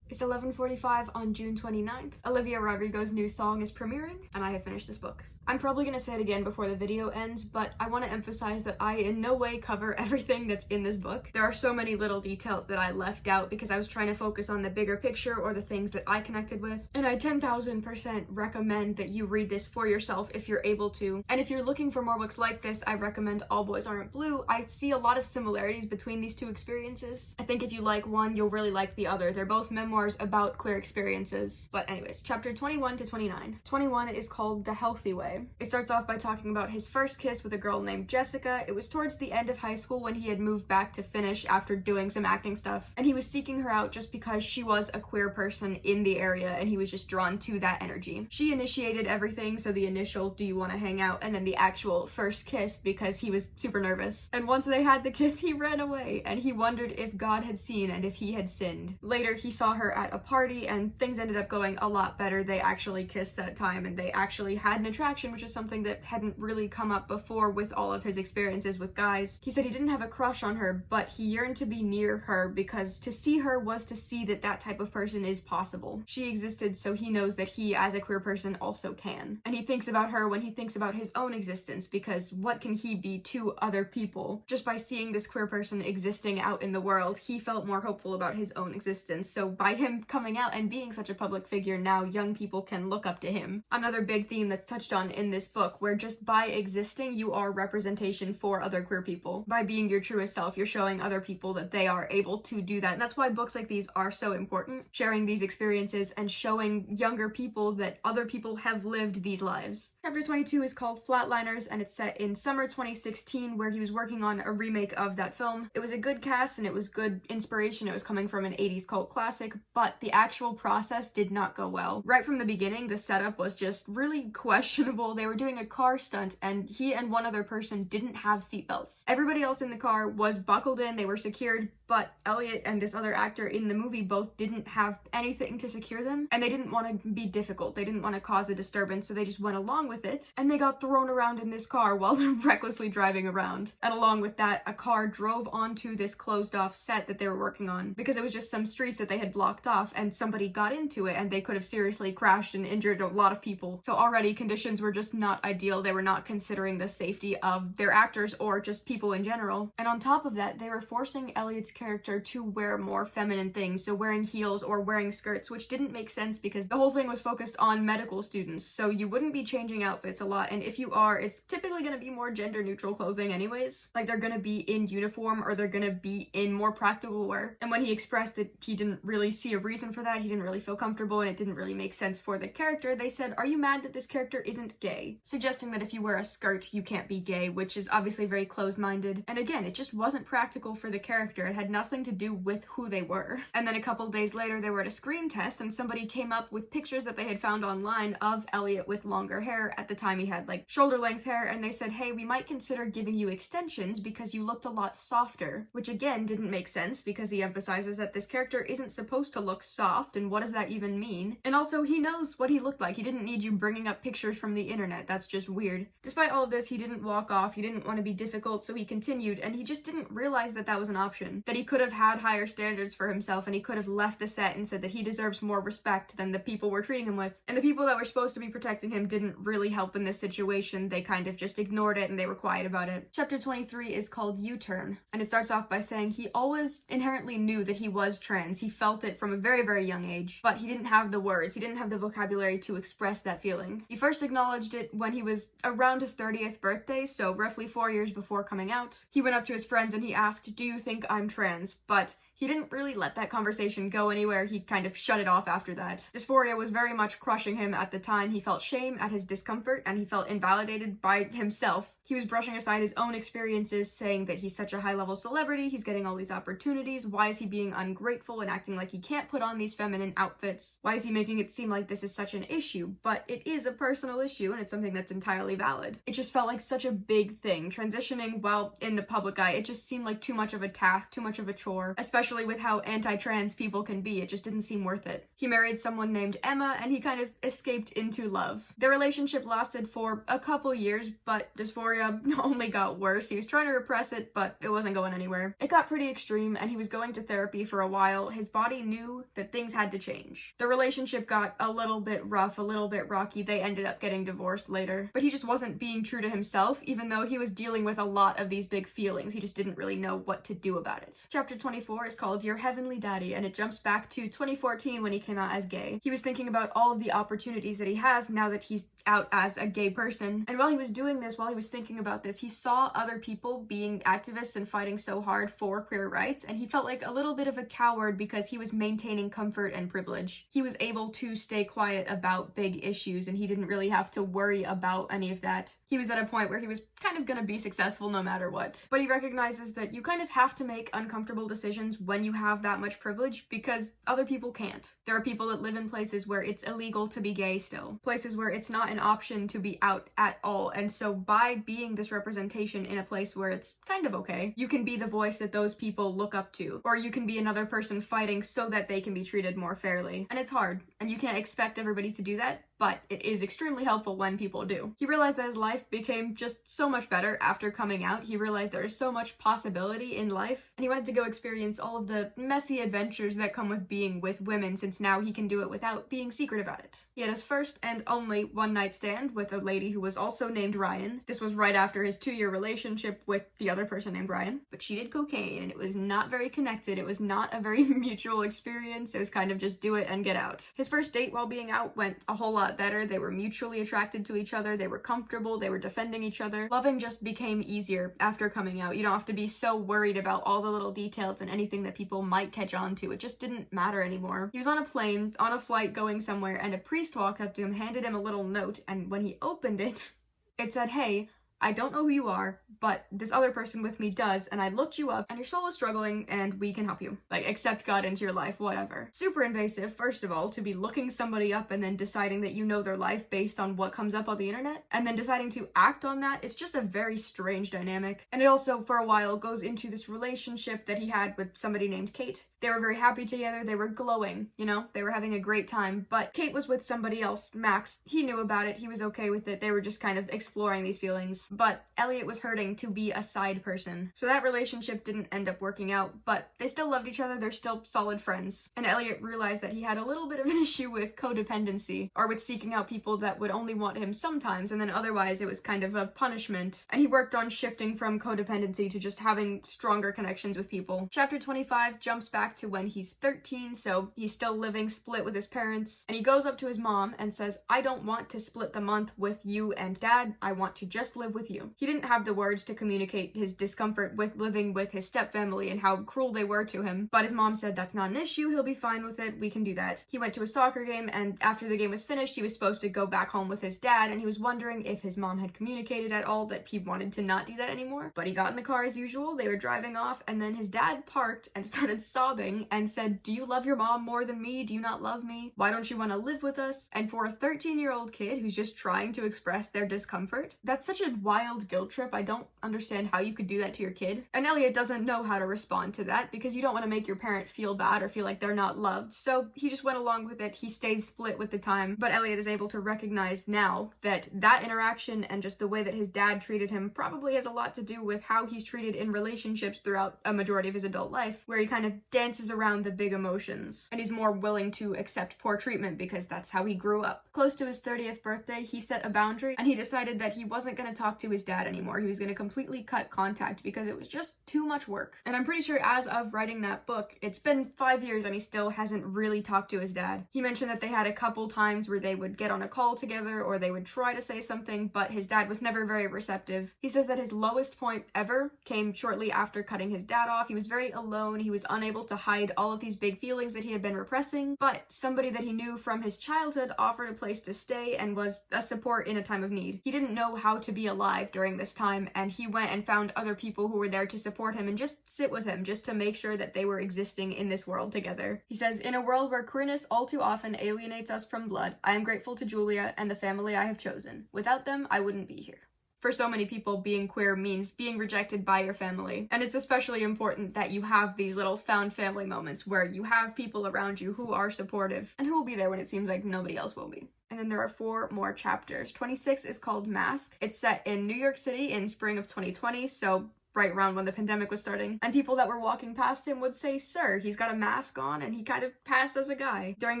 It's 11:45 on June 29th. Olivia Rodrigo's new song is premiering, and I have finished this book. I'm probably gonna say it again before the video ends, but I want to emphasize that I in no way cover everything that's in this book. There are so many little details that I left out because I was trying to focus on the bigger picture or the things that I connected with, and I 10,000% recommend that you read this for yourself if you're able to. And if you're looking for more books like this, I recommend All Boys Aren't Blue. I see a lot of similarities between these two experiences. I think if you like one, you'll really like the other. They're both memoirs about queer experiences. But anyways, chapter 21 to 29. 21 is called The Healthy Way. It starts off by talking about his first kiss with a girl named Jessica. It was towards the end of high school when he had moved back to Finnish after doing some acting stuff, and he was seeking her out just because she was a queer person in the area and he was just drawn to that energy. She initiated everything, so the initial "do you want to hang out" and then the actual first kiss because he was super nervous. And once they had the kiss, he ran away and he wondered if God had seen and if he had sinned. Later he saw her at a party and things ended up going a lot better. They actually kissed that time and they actually had an attraction, which is something that hadn't really come up before with all of his experiences with guys. He said he didn't have a crush on her, but he yearned to be near her because to see her was to see that that type of person is possible. She existed, so he knows that he as a queer person also can. And he thinks about her when he thinks about his own existence, because what can he be to other people? Just by seeing this queer person existing out in the world, he felt more hopeful about his own existence. So by him coming out and being such a public figure, now young people can look up to him. Another big theme that's touched on in this book, where just by existing you are representation for other queer people. By being your truest self, you're showing other people that they are able to do that. And that's why books like these are so important, sharing these experiences and showing younger people that other people have lived these lives. Chapter 22 is called Flatliners, and it's set in summer 2016, where he was working on a remake of that film. It was a good cast and it was good inspiration. It was coming from an 80s cult classic, but the actual process did not go well. Right from the beginning, the setup was just really questionable. They were doing a car stunt and he and one other person didn't have seatbelts. Everybody else in the car was buckled in, they were secured, but Elliot and this other actor in the movie both didn't have anything to secure them, and they didn't want to be difficult. They didn't want to cause a disturbance, so they just went along with it, and they got thrown around in this car while they're recklessly driving around. And along with that, a car drove onto this closed off set that they were working on because it was just some streets that they had blocked off, and somebody got into it and they could have seriously crashed and injured a lot of people. So already conditions were just not ideal. They were not considering the safety of their actors or just people in general. And on top of that, they were forcing Elliot's character character to wear more feminine things, so wearing heels or wearing skirts, which didn't make sense because the whole thing was focused on medical students, so you wouldn't be changing outfits a lot, and if you are, it's typically going to be more gender neutral clothing anyways. Like, they're going to be in uniform or they're going to be in more practical wear. And when he expressed that he didn't really see a reason for that, he didn't really feel comfortable, and it didn't really make sense for the character, they said, "Are you mad that this character isn't gay?" Suggesting that if you wear a skirt, you can't be gay, which is obviously very closed-minded. And again, it just wasn't practical for the character. It had nothing to do with who they were. And then a couple days later, they were at a screen test, and somebody came up with pictures that they had found online of Elliot with longer hair. At the time, he had like shoulder-length hair, and they said, "Hey, we might consider giving you extensions because you looked a lot softer," which again didn't make sense because he emphasizes that this character isn't supposed to look soft, and what does that even mean? And also, he knows what he looked like. He didn't need you bringing up pictures from the internet. That's just weird. Despite all of this, he didn't walk off. He didn't want to be difficult, so he continued, and he just didn't realize that that was an option. That he could have had higher standards for himself, and he could have left the set and said that he deserves more respect than the people were treating him with. And the people that were supposed to be protecting him didn't really help in this situation. They kind of just ignored it and they were quiet about it. Chapter 23 is called U-Turn, and it starts off by saying he always inherently knew that he was trans. He felt it from a very, very young age, but he didn't have the words. He didn't have the vocabulary to express that feeling. He first acknowledged it when he was around his 30th birthday, so roughly 4 years before coming out. He went up to his friends and he asked, "Do you think I'm trans?" But he didn't really let that conversation go anywhere. He kind of shut it off after that. Dysphoria was very much crushing him at the time. He felt shame at his discomfort, and he felt invalidated by himself. He was brushing aside his own experiences, saying that he's such a high-level celebrity, he's getting all these opportunities, why is he being ungrateful and acting like he can't put on these feminine outfits? Why is he making it seem like this is such an issue? But it is a personal issue, and it's something that's entirely valid. It just felt like such a big thing. Transitioning while in the public eye, it just seemed like too much of a task, too much of a chore, especially with how anti-trans people can be. It just didn't seem worth it. He married someone named Emma, and he kind of escaped into love. Their relationship lasted for a couple years, but dysphoria only got worse. He was trying to repress it, but it wasn't going anywhere. It got pretty extreme, and he was going to therapy for a while. His body knew that things had to change. The relationship got a little bit rough, a little bit rocky. They ended up getting divorced later. But he just wasn't being true to himself, even though he was dealing with a lot of these big feelings. He just didn't really know what to do about it. Chapter 24 is called Your Heavenly Daddy, and it jumps back to 2014 when he came out as gay. He was thinking about all of the opportunities that he has now that he's out as a gay person. And while he was doing this, while he was thinking about this, he saw other people being activists and fighting so hard for queer rights, and he felt like a little bit of a coward because he was maintaining comfort and privilege. He was able to stay quiet about big issues, and he didn't really have to worry about any of that. He was at a point where he was kind of gonna be successful no matter what. But he recognizes that you kind of have to make uncomfortable decisions when you have that much privilege because other people can't. There are people that live in places where it's illegal to be gay still. Places where it's not an option to be out at all. And so by being this representation in a place where it's kind of okay, you can be the voice that those people look up to. Or you can be another person fighting so that they can be treated more fairly. And it's hard, and you can't expect everybody to do that, but it is extremely helpful when people do. He realized that his life became just so much better after coming out. He realized there is so much possibility in life, and he wanted to go experience all of the messy adventures that come with being with women, since now he can do it without being secret about it. He had his first and only one-night stand with a lady who was also named Ryan. This was right after his 2-year relationship with the other person named Ryan, but she did cocaine, and it was not very connected. It was not a very mutual experience. It was kind of just do it and get out. His first date while being out went a whole lot better. They were mutually attracted to each other. They were comfortable. They were defending each other. Loving just became easier after coming out. You don't have to be so worried about all the little details and anything that people might catch on to. It just didn't matter anymore. He was on a plane, on a flight going somewhere, and a priest walked up to him, handed him a little note, and when he opened it, it said, "Hey, I don't know who you are, but this other person with me does, and I looked you up, and your soul is struggling, and we can help you. Like, accept God into your life, whatever." Super invasive, first of all, to be looking somebody up and then deciding that you know their life based on what comes up on the internet, and then deciding to act on that. It's just a very strange dynamic. And it also, for a while, goes into this relationship that he had with somebody named Kate. They were very happy together, they were glowing, you know, they were having a great time, but Kate was with somebody else, Max. He knew about it, he was okay with it, they were just kind of exploring these feelings. but Elliot was hurting to be a side person. So that relationship didn't end up working out, but they still loved each other, they're still solid friends. And Elliot realized that he had a little bit of an issue with codependency, or with seeking out people that would only want him sometimes, and then otherwise it was kind of a punishment. And he worked on shifting from codependency to just having stronger connections with people. Chapter 25 jumps back to when he's 13, so he's still living split with his parents, and he goes up to his mom and says, "I don't want to split the month with you and Dad, I want to just live with you." He didn't have the words to communicate his discomfort with living with his stepfamily and how cruel they were to him, but his mom said that's not an issue, he'll be fine with it, we can do that. He went to a soccer game, and after the game was finished, he was supposed to go back home with his dad, and he was wondering if his mom had communicated at all that he wanted to not do that anymore. But he got in the car as usual, they were driving off, and then his dad parked and started sobbing and said, "Do you love your mom more than me? Do you not love me? Why don't you want to live with us?" And for a 13-year-old kid who's just trying to express their discomfort, that's such a wild guilt trip. I don't understand how you could do that to your kid. And Elliot doesn't know how to respond to that, because you don't want to make your parent feel bad or feel like they're not loved. So he just went along with it. He stayed split with the time, but Elliot is able to recognize now that that interaction and just the way that his dad treated him probably has a lot to do with how he's treated in relationships throughout a majority of his adult life, where he kind of dances around the big emotions, and he's more willing to accept poor treatment because that's how he grew up. Close to his 30th birthday, he set a boundary, and he decided that he wasn't going to talk to his dad anymore. He was going to completely cut contact because it was just too much work. And I'm pretty sure as of writing that book, it's been 5 years and he still hasn't really talked to his dad. He mentioned that they had a couple times where they would get on a call together or they would try to say something, but his dad was never very receptive. He says that his lowest point ever came shortly after cutting his dad off. He was very alone. He was unable to hide all of these big feelings that he had been repressing, but somebody that he knew from his childhood offered a place to stay and was a support in a time of need. He didn't know how to be alive during this time, and he went and found other people who were there to support him and just sit with him, just to make sure that they were existing in this world together. He says, "In a world where queerness all too often alienates us from blood, I am grateful to Julia and the family I have chosen. Without them, I wouldn't be here." For so many people, being queer means being rejected by your family. And it's especially important that you have these little found family moments where you have people around you who are supportive and who will be there when it seems like nobody else will be. And then there are 4 more chapters. 26 is called Mask. It's set in New York City in spring of 2020, so right around when the pandemic was starting, and people that were walking past him would say, "Sir, he's got a mask on," and he kind of passed as a guy. During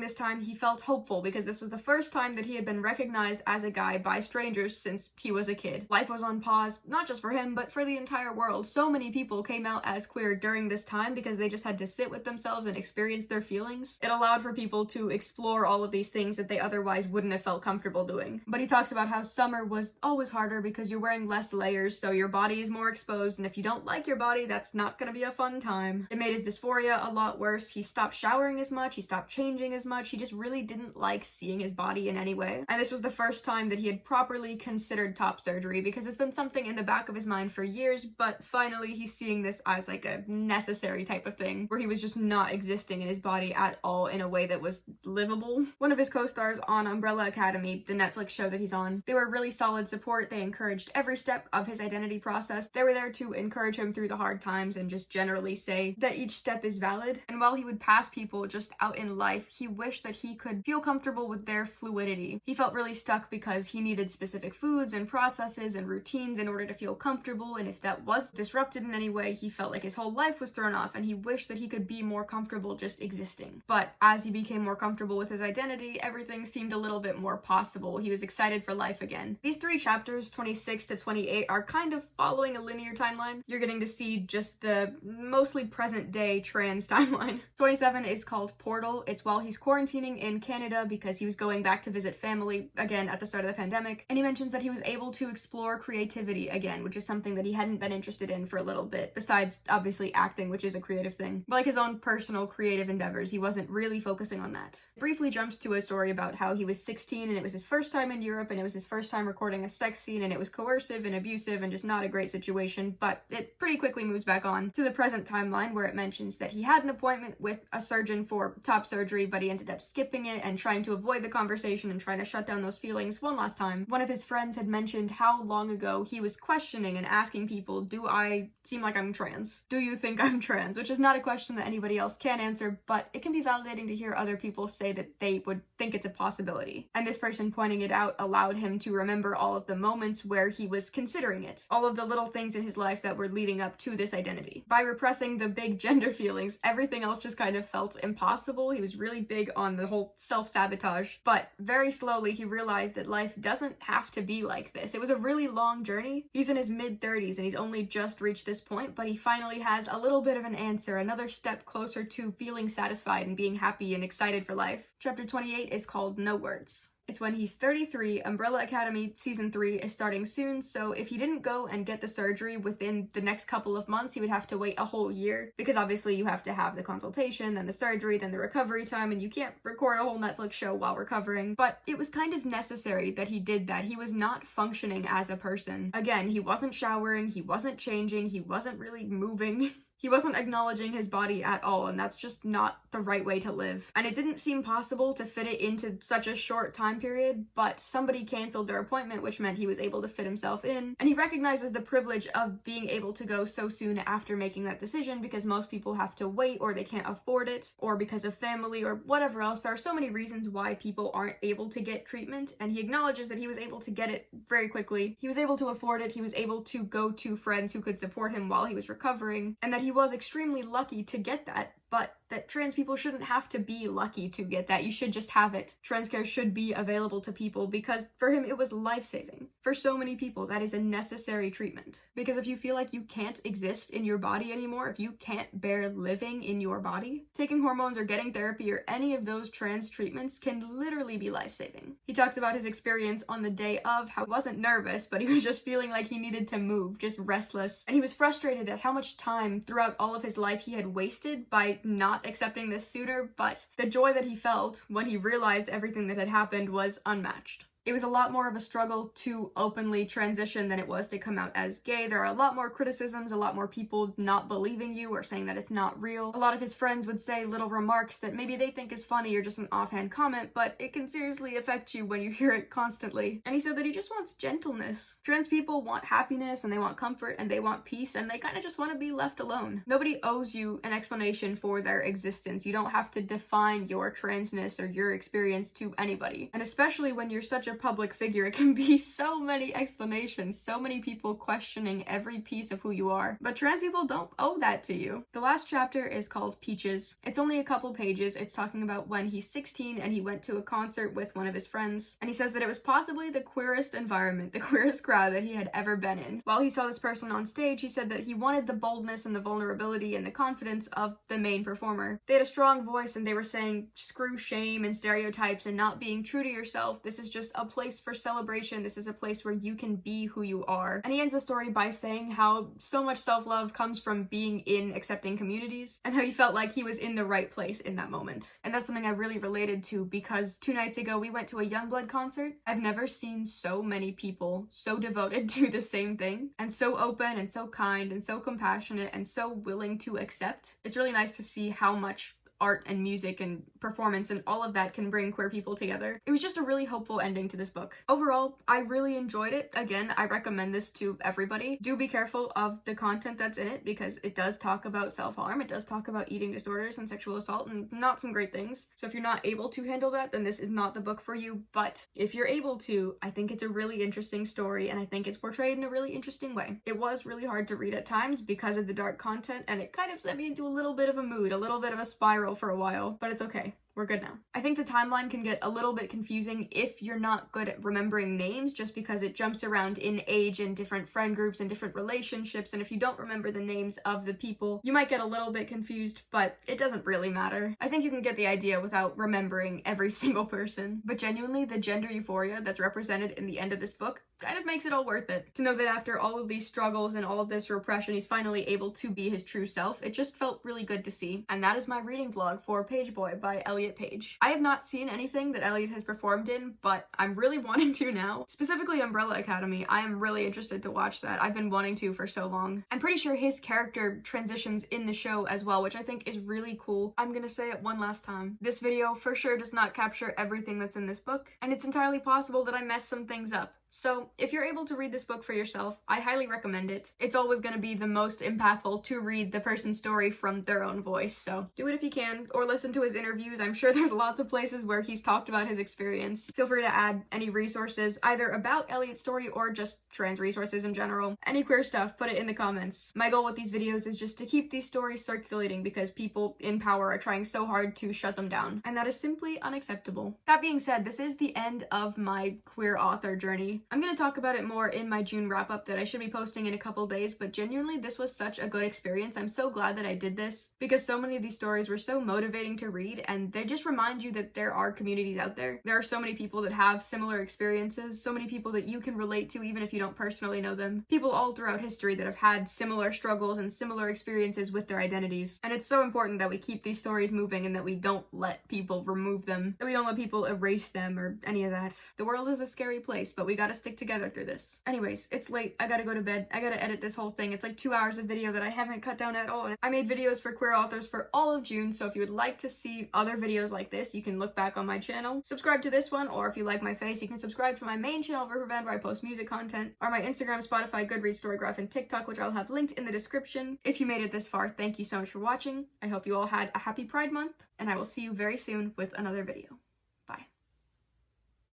this time, he felt hopeful because this was the first time that he had been recognized as a guy by strangers since he was a kid. Life was on pause, not just for him, but for the entire world. So many people came out as queer during this time because they just had to sit with themselves and experience their feelings. It allowed for people to explore all of these things that they otherwise wouldn't have felt comfortable doing. But he talks about how summer was always harder because you're wearing less layers, so your body is more exposed, and if you don't like your body, that's not gonna be a fun time. It made his dysphoria a lot worse. He stopped showering as much, he stopped changing as much, he just really didn't like seeing his body in any way. And this was the first time that he had properly considered top surgery, because it's been something in the back of his mind for years, but finally he's seeing this as like a necessary type of thing, where he was just not existing in his body at all in a way that was livable. One of his co-stars on Umbrella Academy, the Netflix show that he's on, they were really solid support. They encouraged every step of his identity process. They were there to encourage him through the hard times and just generally say that each step is valid. And while he would pass people just out in life, he wished that he could feel comfortable with their fluidity. He felt really stuck because he needed specific foods and processes and routines in order to feel comfortable, and if that was disrupted in any way, he felt like his whole life was thrown off, and he wished that he could be more comfortable just existing. But as he became more comfortable with his identity, everything seemed a little bit more possible. He was excited for life again. These 3 chapters, 26 to 28, are kind of following a linear timeline. You're getting to see just the mostly present day trans timeline. 27 is called Portal. It's while he's quarantining in Canada because he was going back to visit family again at the start of the pandemic, and he mentions that he was able to explore creativity again, which is something that he hadn't been interested in for a little bit, besides obviously acting, which is a creative thing. But like his own personal creative endeavors, he wasn't really focusing on that. It briefly jumps to a story about how he was 16 and it was his first time in Europe, and it was his first time recording a sex scene, and it was coercive and abusive and just not a great situation, but it pretty quickly moves back on to the present timeline where it mentions that he had an appointment with a surgeon for top surgery, but he ended up skipping it and trying to avoid the conversation and trying to shut down those feelings one last time. One of his friends had mentioned how long ago he was questioning and asking people, do I seem like I'm trans? Do you think I'm trans? Which is not a question that anybody else can answer, but it can be validating to hear other people say that they would think it's a possibility. And this person pointing it out allowed him to remember all of the moments where he was considering it, all of the little things in his life that were leading up to this identity. By repressing the big gender feelings, everything else just kind of felt impossible. He was really big on the whole self-sabotage, but very slowly he realized that life doesn't have to be like this. It was a really long journey. He's in his mid-30s and he's only just reached this point, but he finally has a little bit of an answer, another step closer to feeling satisfied and being happy and excited for life. Chapter 28 is called No Words. It's when he's 33, Umbrella Academy Season 3 is starting soon, so if he didn't go and get the surgery within the next couple of months, he would have to wait a whole year, because obviously you have to have the consultation, then the surgery, then the recovery time, and you can't record a whole Netflix show while recovering. But it was kind of necessary that he did that. He was not functioning as a person. Again, he wasn't showering, he wasn't changing, he wasn't really moving. He wasn't acknowledging his body at all, and that's just not the right way to live. And it didn't seem possible to fit it into such a short time period, but somebody canceled their appointment, which meant he was able to fit himself in. And he recognizes the privilege of being able to go so soon after making that decision, because most people have to wait, or they can't afford it, or because of family, or whatever else. There are so many reasons why people aren't able to get treatment, and he acknowledges that he was able to get it very quickly. He was able to afford it, he was able to go to friends who could support him while he was recovering, and that he was extremely lucky to get that, but that trans people shouldn't have to be lucky to get that. You should just have it. Trans care should be available to people, because for him it was life-saving. For so many people, that is a necessary treatment. Because if you feel like you can't exist in your body anymore, if you can't bear living in your body, taking hormones or getting therapy or any of those trans treatments can literally be life-saving. He talks about his experience on the day of, how he wasn't nervous, but he was just feeling like he needed to move, just restless. And he was frustrated at how much time throughout all of his life he had wasted by not accepting this sooner, but the joy that he felt when he realized everything that had happened was unmatched. It was a lot more of a struggle to openly transition than it was to come out as gay. There are a lot more criticisms, a lot more people not believing you or saying that it's not real. A lot of his friends would say little remarks that maybe they think is funny or just an offhand comment, but it can seriously affect you when you hear it constantly. And he said that he just wants gentleness. Trans people want happiness, and they want comfort, and they want peace, and they kind of just want to be left alone. Nobody owes you an explanation for their existence. You don't have to define your transness or your experience to anybody. And especially when you're such a public figure, it can be so many explanations, so many people questioning every piece of who you are. But trans people don't owe that to you. The last chapter is called Peaches. It's only a couple pages. It's talking about when he's 16 and he went to a concert with one of his friends, and he says that it was possibly the queerest environment, the queerest crowd that he had ever been in. While he saw this person on stage, he said that he wanted the boldness and the vulnerability and the confidence of the main performer. They had a strong voice, and they were saying screw shame and stereotypes and not being true to yourself. This is just a place for celebration. This is a place where you can be who you are. And he ends the story by saying how so much self-love comes from being in accepting communities, and how he felt like he was in the right place in that moment. And that's something I really related to, because 2 nights ago we went to a Youngblood concert. I've never seen so many people so devoted to the same thing, and so open and so kind and so compassionate and so willing to accept. It's really nice to see how much art and music and performance and all of that can bring queer people together. It was just a really hopeful ending to this book. Overall, I really enjoyed it. Again, I recommend this to everybody. Do be careful of the content that's in it, because it does talk about self-harm, it does talk about eating disorders and sexual assault, and not some great things. So if you're not able to handle that, then this is not the book for you. But if you're able to, I think it's a really interesting story, and I think it's portrayed in a really interesting way. It was really hard to read at times because of the dark content, and it kind of sent me into a little bit of a mood, a little bit of a spiral for a while, but it's okay. We're good now. I think the timeline can get a little bit confusing if you're not good at remembering names, just because it jumps around in age and different friend groups and different relationships, and if you don't remember the names of the people, you might get a little bit confused, but it doesn't really matter. I think you can get the idea without remembering every single person. But genuinely, the gender euphoria that's represented in the end of this book kind of makes it all worth it. To know that after all of these struggles and all of this repression, he's finally able to be his true self, it just felt really good to see. And that is my reading vlog for Pageboy by Elliot. Elliot Page. I have not seen anything that Elliot has performed in, but I'm really wanting to now. Specifically Umbrella Academy, I am really interested to watch that. I've been wanting to for so long. I'm pretty sure his character transitions in the show as well, which I think is really cool. I'm gonna say it one last time. This video for sure does not capture everything that's in this book, and it's entirely possible that I mess some things up. So if you're able to read this book for yourself, I highly recommend it. It's always going to be the most impactful to read the person's story from their own voice, so do it if you can, or listen to his interviews. I'm sure there's lots of places where he's talked about his experience. Feel free to add any resources, either about Elliot's story or just trans resources in general. Any queer stuff, put it in the comments. My goal with these videos is just to keep these stories circulating because people in power are trying so hard to shut them down, and that is simply unacceptable. That being said, this is the end of my queer author journey. I'm gonna talk about it more in my June wrap-up that I should be posting in a couple days, but genuinely this was such a good experience. I'm so glad that I did this because so many of these stories were so motivating to read, and they just remind you that there are communities out there. There are so many people that have similar experiences, so many people that you can relate to even if you don't personally know them. People all throughout history that have had similar struggles and similar experiences with their identities. And it's so important that we keep these stories moving and that we don't let people remove them, that we don't let people erase them or any of that. The world is a scary place, but we gotta stick together through this. Anyways, it's late. I gotta go to bed. I gotta edit this whole thing. It's like 2 hours of video that I haven't cut down at all. I made videos for queer authors for all of June, so if you would like to see other videos like this, you can look back on my channel, subscribe to this one, or if you like my face, you can subscribe to my main channel, Riverband, where I post music content, or my Instagram, Spotify, Goodreads, Storygraph, and TikTok, which I'll have linked in the description. If you made it this far, thank you so much for watching. I hope you all had a happy Pride Month, and I will see you very soon with another video.